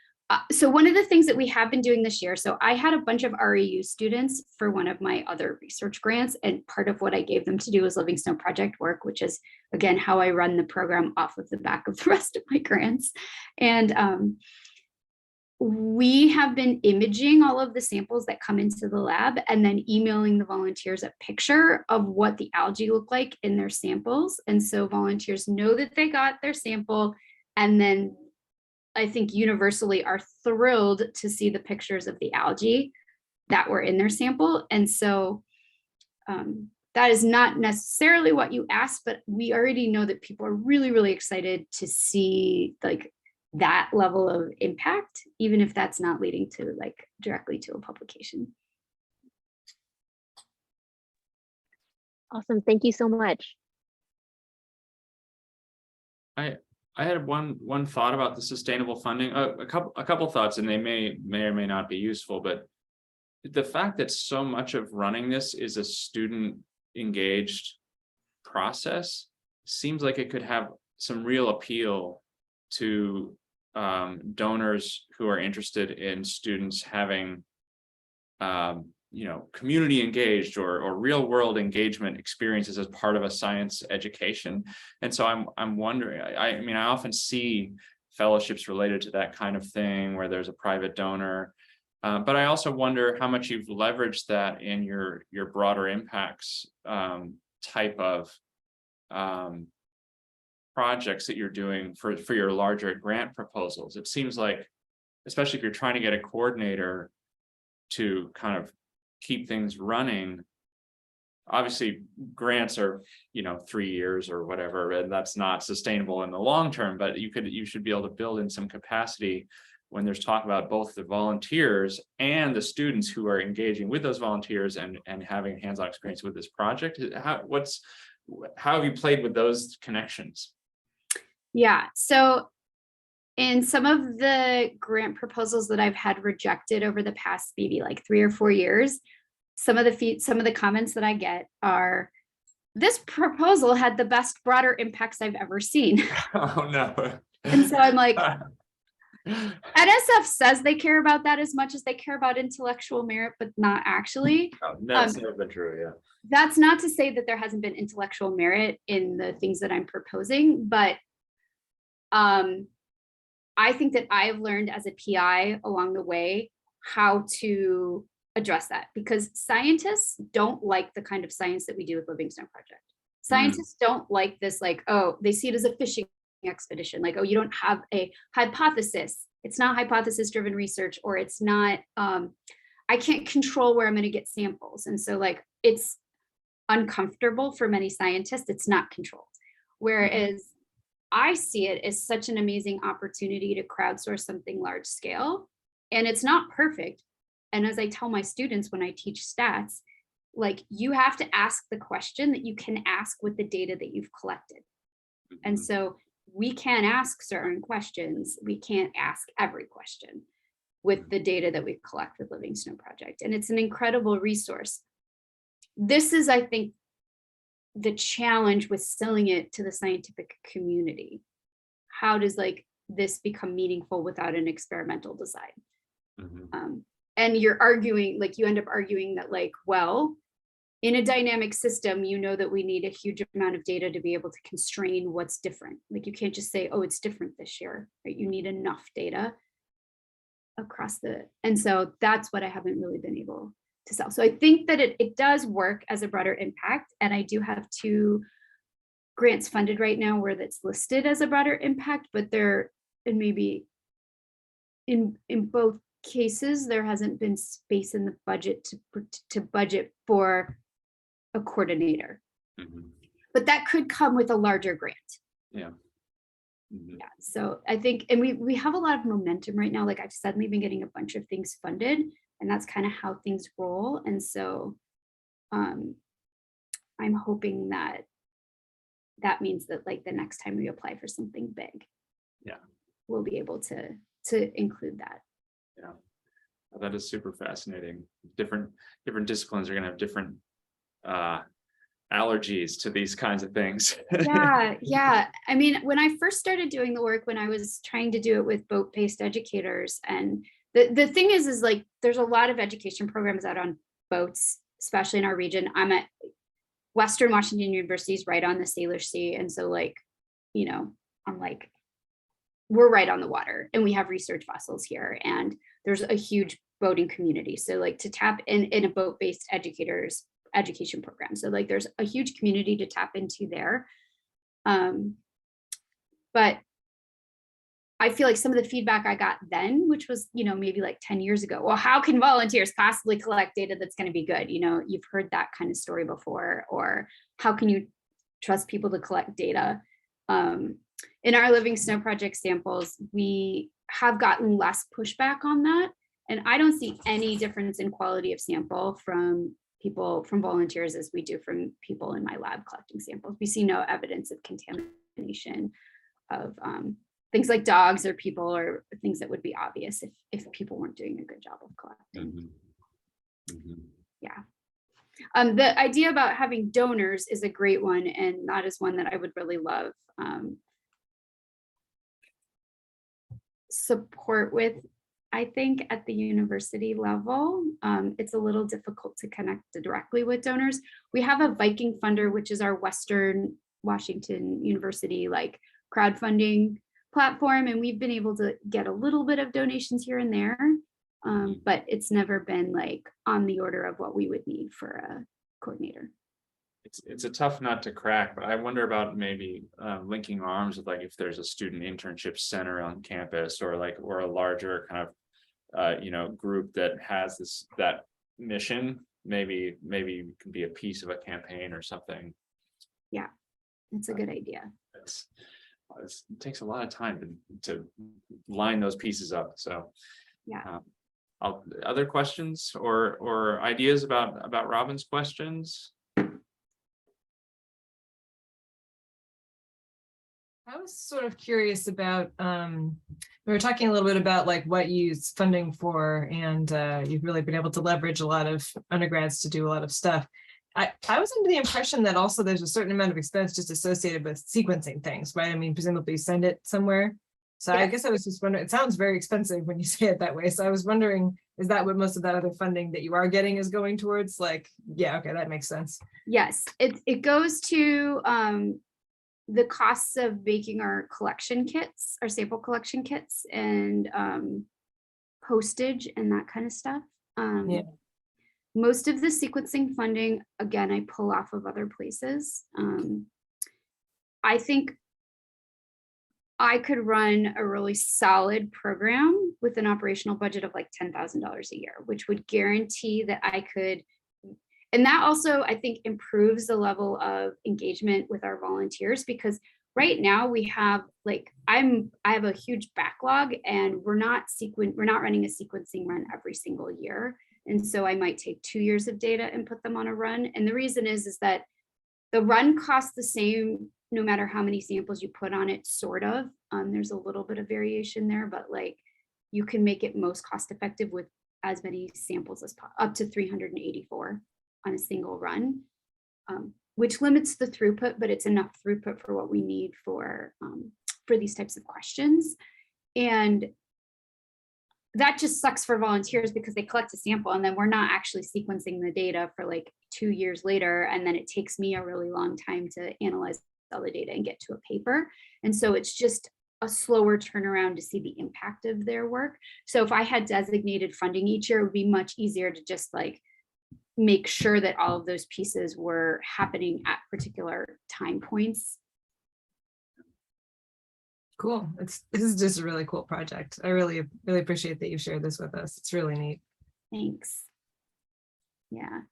D: So one of the things that we have been doing this year, so I had a bunch of REU students for one of my other research grants, and part of what I gave them to do was Living Snow Project work, which is, again, how I run the program off of the back of the rest of my grants. And we have been imaging all of the samples that come into the lab and then emailing the volunteers a picture of what the algae look like in their samples. And so volunteers know that they got their sample, and then I think universally are thrilled to see the pictures of the algae that were in their sample. And so that is not necessarily what you asked, but we already know that people are really, really excited to see like that level of impact, even if that's not leading to like directly to a publication.
G: Awesome. Thank you so much.
A: I had one thought about the sustainable funding, a couple thoughts, and they may or may not be useful, but the fact that so much of running this is a student engaged process seems like it could have some real appeal to donors who are interested in students having community engaged or real world engagement experiences as part of a science education. And so I'm wondering, I mean, I often see fellowships related to that kind of thing where there's a private donor, but I also wonder how much you've leveraged that in your broader impacts type of projects that you're doing for your larger grant proposals. It seems like, especially if you're trying to get a coordinator to kind of keep things running, obviously grants are 3 years or whatever, and that's not sustainable in the long term, but you should be able to build in some capacity when there's talk about both the volunteers and the students who are engaging with those volunteers and having hands-on experience with this project. How have you played with those connections?
D: Yeah, so in some of the grant proposals that I've had rejected over the past maybe like 3 or 4 years, some of the comments that I get are, this proposal had the best broader impacts I've ever seen.
A: Oh no.
D: And so I'm like, NSF says they care about that as much as they care about intellectual merit, but not actually.
A: Oh, that's never been true, yeah.
D: That's not to say that there hasn't been intellectual merit in the things that I'm proposing, but I think that I've learned as a PI along the way how to address that, because scientists don't like the kind of science that we do with Livingstone Project. Scientists don't like this, like, oh, they see it as a fishing expedition, like, oh, you don't have a hypothesis. It's not hypothesis driven research, or it's not, I can't control where I'm going to get samples. And so like, it's uncomfortable for many scientists. It's not controlled. Whereas I see it as such an amazing opportunity to crowdsource something large scale. And it's not perfect. And as I tell my students when I teach stats, like, you have to ask the question that you can ask with the data that you've collected. And so we can ask certain questions. We can't ask every question with the data that we collect with Livingstone Project. And it's an incredible resource. This is, I think, the challenge with selling it to the scientific community. How does like this become meaningful without an experimental design? And you're arguing, like, you end up arguing that, like, well, in a dynamic system, you know that we need a huge amount of data to be able to constrain what's different. Like, you can't just say, oh, it's different this year, right? You need enough data across and so that's what I haven't really been able to sell. So I think that it does work as a broader impact. And I do have 2 grants funded right now where that's listed as a broader impact, but and maybe in both cases, there hasn't been space in the budget to budget for a coordinator. But that could come with a larger grant.
A: Yeah.
D: Yeah, so I think, and we have a lot of momentum right now. Like, I've suddenly been getting a bunch of things funded, and that's kind of how things roll. And so I'm hoping that means that, like, the next time we apply for something big, we'll be able to include that.
A: Yeah, well, that is super fascinating. Different disciplines are going to have different allergies to these kinds of things.
D: Yeah. I mean, when I first started doing the work, when I was trying to do it with boat-based educators, and the thing is like, there's a lot of education programs out on boats, especially in our region. I'm at Western Washington University's right on the Salish Sea. And so, like, I'm like, we're right on the water, and we have research vessels here, and there's a huge boating community. So, like, to tap in a boat-based education program. So, like, there's a huge community to tap into there. But I feel like some of the feedback I got then, which was, maybe like 10 years ago, well, how can volunteers possibly collect data that's going to be good? You've heard that kind of story before, or how can you trust people to collect data? In our Livingstone Project samples, we have gotten less pushback on that. And I don't see any difference in quality of sample from people, from volunteers, as we do from people in my lab collecting samples. We see no evidence of contamination of things like dogs or people, or things that would be obvious if people weren't doing a good job of collecting. Yeah. The idea about having donors is a great one, and that is one that I would really love support with. I think at the university level, it's a little difficult to connect directly with donors. We have a Viking funder, which is our Western Washington University like crowdfunding platform, and we've been able to get a little bit of donations here and there, but it's never been like on the order of what we would need for a coordinator.
A: It's a tough nut to crack, but I wonder about maybe linking arms with, like, if there's a student internship center on campus, or a larger kind of group that has that mission. Maybe it can be a piece of a campaign or something.
D: Yeah, it's a good idea.
A: It takes a lot of time to line those pieces up. So
D: yeah.
A: Other questions or ideas about Robin's questions?
H: I was sort of curious about, we were talking a little bit about like what you use funding for, and you've really been able to leverage a lot of undergrads to do a lot of stuff. I was under the impression that also there's a certain amount of expense just associated with sequencing things, right? I mean, presumably you send it somewhere. So yeah. I guess I was just wondering, it sounds very expensive when you say it that way. So I was wondering, is that what most of that other funding that you are getting is going towards? Like, yeah, okay, that makes sense.
D: Yes, it goes to the costs of making our collection kits, our sample collection kits, and postage and that kind of stuff. Yeah. Most of the sequencing funding, again, I pull off of other places. I think I could run a really solid program with an operational budget of like $10,000 a year, which would guarantee that I could. And that also, I think, improves the level of engagement with our volunteers, because right now we have like, I have a huge backlog, and we're not running a sequencing run every single year. And so I might take 2 years of data and put them on a run. And the reason is that the run costs the same no matter how many samples you put on it, sort of. There's a little bit of variation there, but like you can make it most cost effective with as many samples as possible, up to 384 on a single run, which limits the throughput, but it's enough throughput for what we need for these types of questions. And that just sucks for volunteers, because they collect a sample and then we're not actually sequencing the data for like 2 years later. And then it takes me a really long time to analyze all the data and get to a paper. And so it's just a slower turnaround to see the impact of their work. So if I had designated funding each year, it would be much easier to just like make sure that all of those pieces were happening at particular time points.
H: Cool. This is just a really cool project. I really appreciate that you shared this with us. It's really neat.
D: Thanks. Yeah.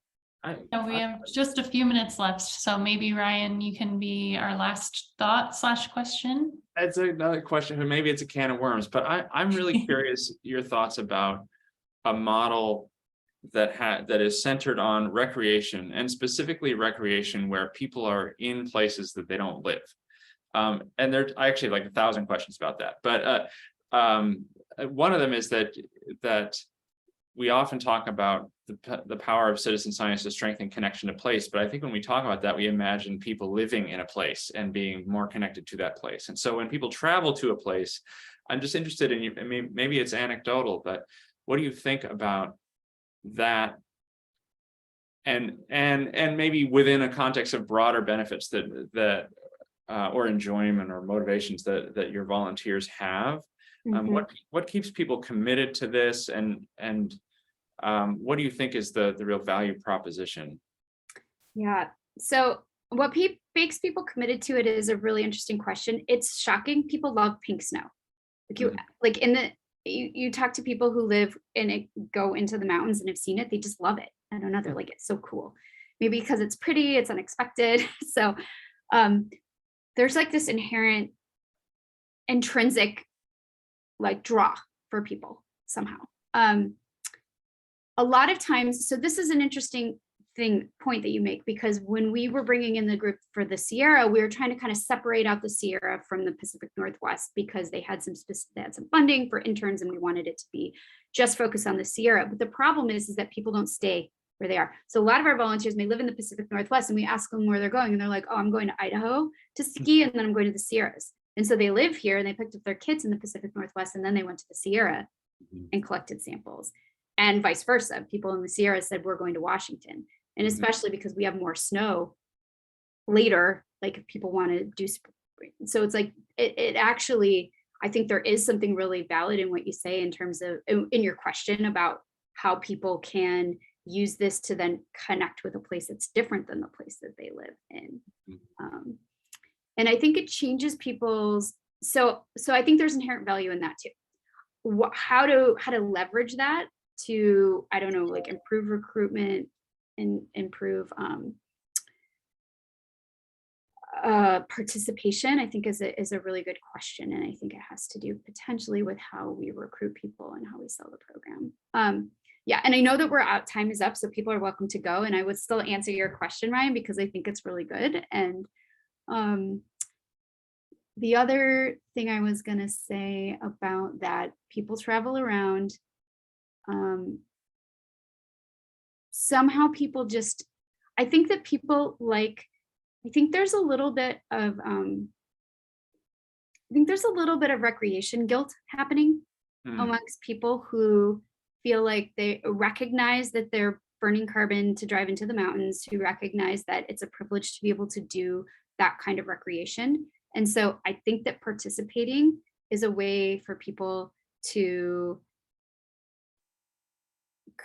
B: We have just a few minutes left, so maybe Ryan, you can be our last thought / question.
A: That's another question, and maybe it's a can of worms, but I'm really curious your thoughts about a model that is centered on recreation, and specifically recreation where people are in places that they don't live. And there's actually like 1,000 questions about that. But one of them is that we often talk about the power of citizen science to strengthen connection to place. But I think when we talk about that, we imagine people living in a place and being more connected to that place. And so when people travel to a place, I'm just interested in you. I mean, maybe it's anecdotal, but what do you think about that? And maybe within a context of broader benefits that or enjoyment or motivations that your volunteers have. What keeps people committed to this, and what do you think is the real value proposition? Yeah,
D: so what makes people committed to it is a really interesting question. It's shocking. People love pink snow. Like you talk to people who live and go into the mountains and have seen it, they just love it. I don't know, they're like, it's so cool. Maybe because it's pretty, it's unexpected. So there's like this inherent intrinsic like draw for people somehow. A lot of times, so this is an interesting point that you make, because when we were bringing in the group for the Sierra, we were trying to kind of separate out the Sierra from the Pacific Northwest because they had some funding for interns and we wanted it to be just focused on the Sierra. But the problem is that people don't stay where they are. So a lot of our volunteers may live in the Pacific Northwest and we ask them where they're going and they're like, oh, I'm going to Idaho to ski and then I'm going to the Sierras. And so they live here and they picked up their kids in the Pacific Northwest and then they went to the Sierra and collected samples, and vice versa. People in the Sierra said, we're going to Washington. And especially because we have more snow later, like if people want to do spring. So it's like, it actually, I think there is something really valid in what you say in terms of, in your question about how people can use this to then connect with a place that's different than the place that they live in. And I think it changes people's, so I think there's inherent value in that too. How to leverage that to, I don't know, like improve recruitment and improve participation, I think is a really good question. And I think it has to do potentially with how we recruit people and how we sell the program. Yeah, and I know that we're out, time is up, so people are welcome to go. And I would still answer your question, Ryan, because I think it's really good. And the other thing I was gonna say about that, people travel around. Somehow people just, I think that people like, I think there's a little bit of, recreation guilt happening amongst people who feel like they recognize that they're burning carbon to drive into the mountains, who recognize that it's a privilege to be able to do that kind of recreation. And so I think that participating is a way for people to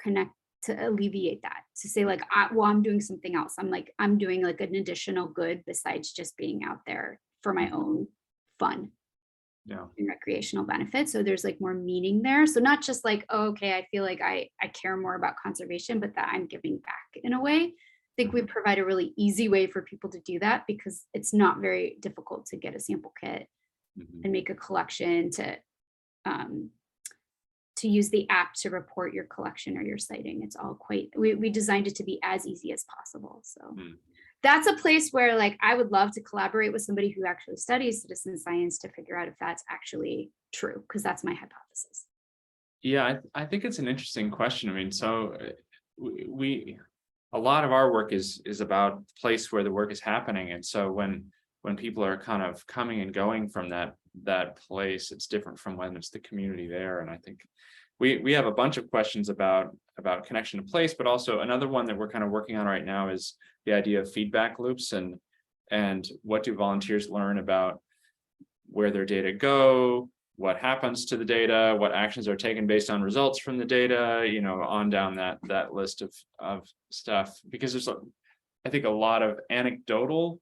D: connect, to alleviate that, to say like, well, I'm doing something else. I'm doing like an additional good besides just being out there for my own fun. Yeah, and recreational benefits. So there's like more meaning there. So not just like, oh, okay, I feel like I care more about conservation, but that I'm giving back in a way. I think we provide a really easy way for people to do that because it's not very difficult to get a sample kit and make a collection, to use the app to report your collection or your sighting. It's all quite, we designed it to be as easy as possible. So that's a place where like I would love to collaborate with somebody who actually studies citizen science to figure out if that's actually true, because that's my hypothesis.
A: Yeah, I think it's an interesting question. I mean, so a lot of our work is about the place where the work is happening. And so when people are kind of coming and going from that place, it's different from when it's the community there. And I think we have a bunch of questions about connection to place, but also another one that we're kind of working on right now is the idea of feedback loops and what do volunteers learn about where their data go, what happens to the data, what actions are taken based on results from the data, you know, on down that list of stuff, because there's I think a lot of anecdotal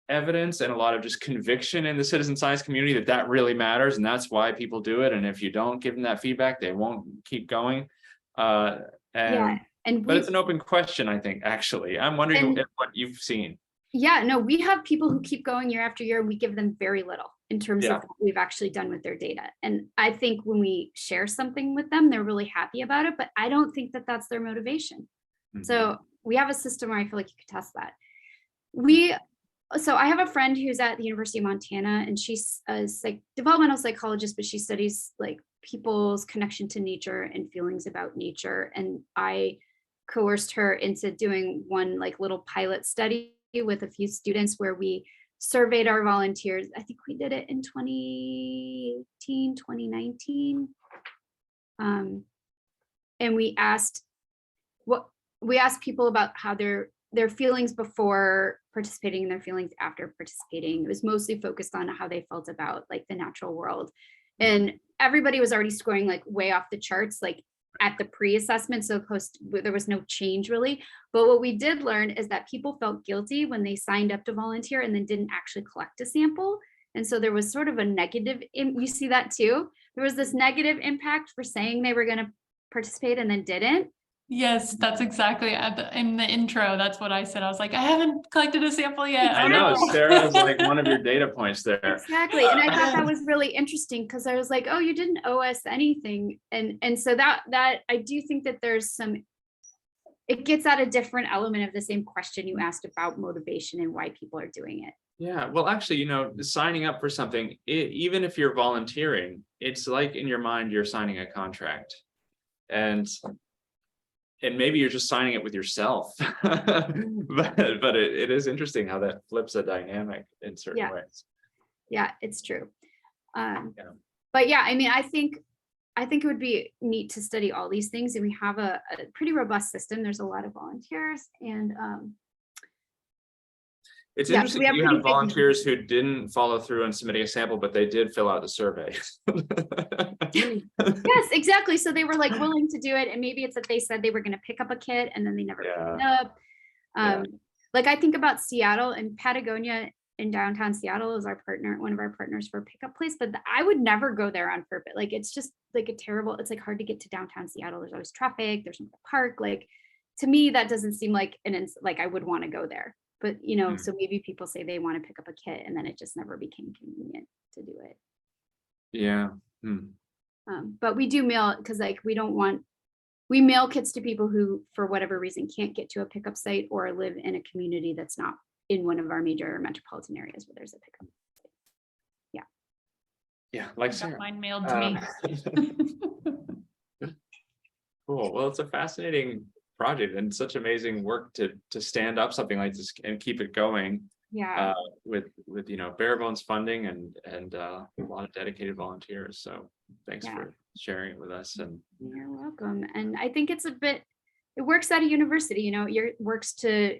A: evidence and a lot of just conviction in the citizen science community that really matters, and that's why people do it. And if you don't give them that feedback, they won't keep going. But it's an open question, I think. Actually, I'm wondering what you've seen.
D: Yeah, no, we have people who keep going year after year. We give them very little in terms of what we've actually done with their data. And I think when we share something with them, they're really happy about it, but I don't think that that's their motivation. So we have a system where I feel like you could test that. So I have a friend who's at the University of Montana, and she's a developmental psychologist, but she studies like people's connection to nature and feelings about nature. And I coerced her into doing one like little pilot study with a few students where we surveyed our volunteers. I think we did it in 2018, 2019. And we asked people about how their feelings before participating and their feelings after participating. It was mostly focused on how they felt about like the natural world. And everybody was already scoring like way off the charts, like at the pre-assessment. So there was no change really. But what we did learn is that people felt guilty when they signed up to volunteer and then didn't actually collect a sample. And so there was sort of a negative, you see that too? There was this negative impact for saying they were going to participate and then didn't.
B: Yes, that's exactly in the intro. That's what I said. I was like, I haven't collected a sample yet.
A: I know, Sarah was like one of your data points there.
D: Exactly. And I thought that was really interesting because I was like, oh, you didn't owe us anything. And so that I do think that there's some it gets at a different element of the same question you asked about motivation and why people are doing it.
A: Yeah, well, actually, signing up for something, even if you're volunteering, it's like in your mind, you're signing a contract. And maybe you're just signing it with yourself. but it is interesting how that flips a dynamic in certain ways.
D: Yeah, it's true. But yeah, I mean, I think it would be neat to study all these things, and we have a pretty robust system. There's a lot of volunteers, and
A: it's
D: yeah,
A: interesting
D: so we
A: you
D: have
A: have
D: pretty big-
A: volunteers who didn't follow through on submitting a sample, but they did fill out the survey.
D: Yes, exactly. So they were like willing to do it, and maybe it's that they said they were going to pick up a kit and then they never picked it up. Like I think about Seattle, and Patagonia in downtown Seattle is our partner, one of our partners for a pickup place, but I would never go there on purpose. Like it's just like it's like hard to get to downtown Seattle. There's always traffic, there's no park. Like to me, that doesn't seem like like I would want to go there. But so maybe people say they want to pick up a kit, and then it just never became convenient to do it.
A: Yeah.
D: But we do mail, because like we mail kits to people who, for whatever reason, can't get to a pickup site or live in a community that's not in one of our major metropolitan areas where there's a pickup site.
A: Yeah, like
B: Got
A: Sarah.
B: mine mailed to me.
A: Cool. Well, it's a fascinating project and such amazing work to stand up something like this and keep it going.
D: Yeah.
A: With bare bones funding and a lot of dedicated volunteers. So thanks for sharing it with us. And
D: You're welcome. And I think it works at a university, it works to,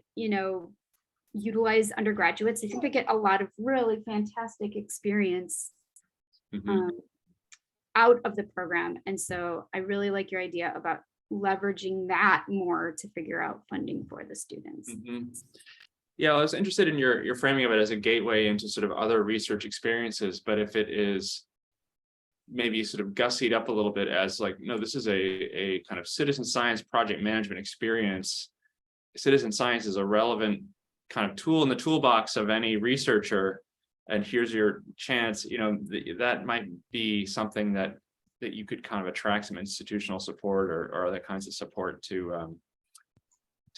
D: utilize undergraduates. I think they get a lot of really fantastic experience out of the program. And so I really like your idea about leveraging that more to figure out funding for the students.
A: Yeah, I was interested in your framing of it as a gateway into sort of other research experiences, but if it is maybe sort of gussied up a little bit as like, no, this is a kind of citizen science project management experience. Citizen science is a relevant kind of tool in the toolbox of any researcher, and here's your chance. That might be something that you could kind of attract some institutional support or other kinds of support to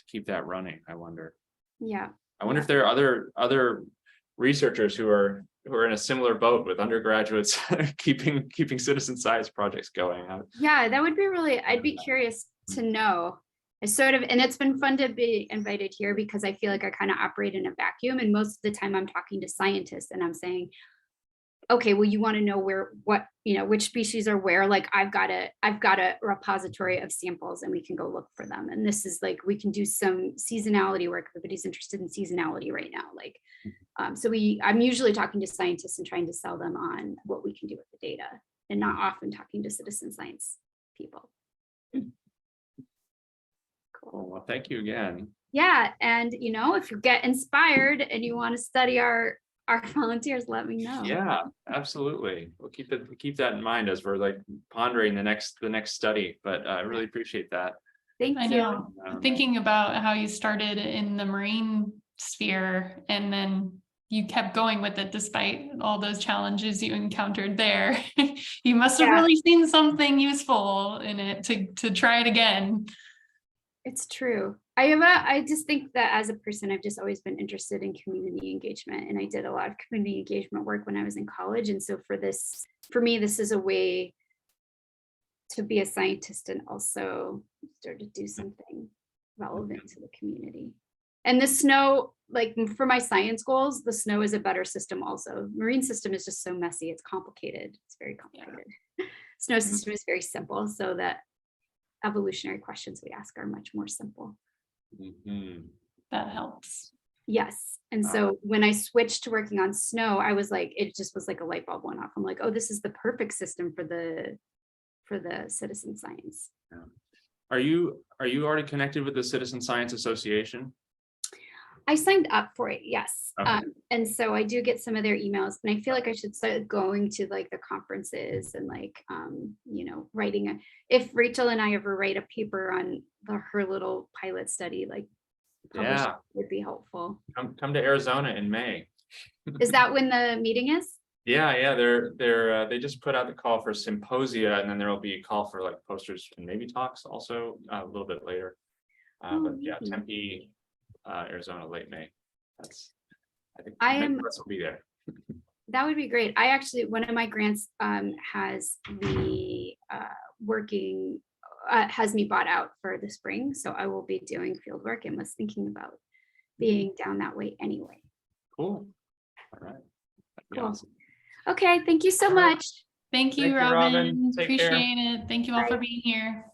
A: keep that running. I wonder.
D: Yeah.
A: I wonder if there are other researchers who are in a similar boat with undergraduates keeping citizen science projects going.
D: Yeah, that would be I'd be curious to know. And it's been fun to be invited here because I feel like I kind of operate in a vacuum, and most of the time I'm talking to scientists and I'm saying, okay, well, you want to know which species are where. Like I've got a repository of samples and we can go look for them. And this is like, we can do some seasonality work. Everybody's interested in seasonality right now. Like, I'm usually talking to scientists and trying to sell them on what we can do with the data, and not often talking to citizen science people.
A: Cool. Well, thank you again.
D: Yeah. And, if you get inspired and you want to study our volunteers, let me know.
A: Yeah, absolutely. We'll keep that in mind as we're like pondering the next study, but I really appreciate that.
D: Thank you.
B: I know. Thinking about how you started in the marine sphere and then you kept going with it despite all those challenges you encountered there. You must have really seen something useful in it to try it again.
D: It's true. I just think that as a person, I've just always been interested in community engagement, and I did a lot of community engagement work when I was in college. And so for me, this is a way to be a scientist and also start to do something relevant to the community. And the snow, like for my science goals, the snow is a better system also. Marine system is just so messy. It's complicated. It's very complicated. Snow system is very simple, so that evolutionary questions we ask are much more simple.
B: That helps.
D: Yes. And so when I switched to working on snow, I was like, it just was like a light bulb went off. I'm like, oh, this is the perfect system for the citizen science.
A: Are you already connected with the Citizen Science Association?
D: I signed up for it, yes.
A: Okay.
D: And so I do get some of their emails, and I feel like I should start going to like the conferences and like, writing if Rachel and I ever write a paper on her little pilot study, like would be helpful.
A: Come to Arizona in May.
D: Is that when the meeting is?
A: Yeah, they just put out the call for symposia, and then there will be a call for like posters and maybe talks also a little bit later. But yeah,
D: amazing.
A: Tempe, Arizona, late May. I think
D: I
A: many
D: am-
A: of us will be there.
D: That would be great. I actually, one of my grants has the has me bought out for the spring. So I will be doing field work and was thinking about being down that way anyway.
A: Cool. All right. That'd be
D: Cool.
A: awesome.
D: Okay, thank you so
A: All right.
D: much.
B: Thank you,
A: Thank you, Robin.
B: Robin.
A: Take care.
B: Appreciate it. Thank you all for
D: Bye.
B: being here.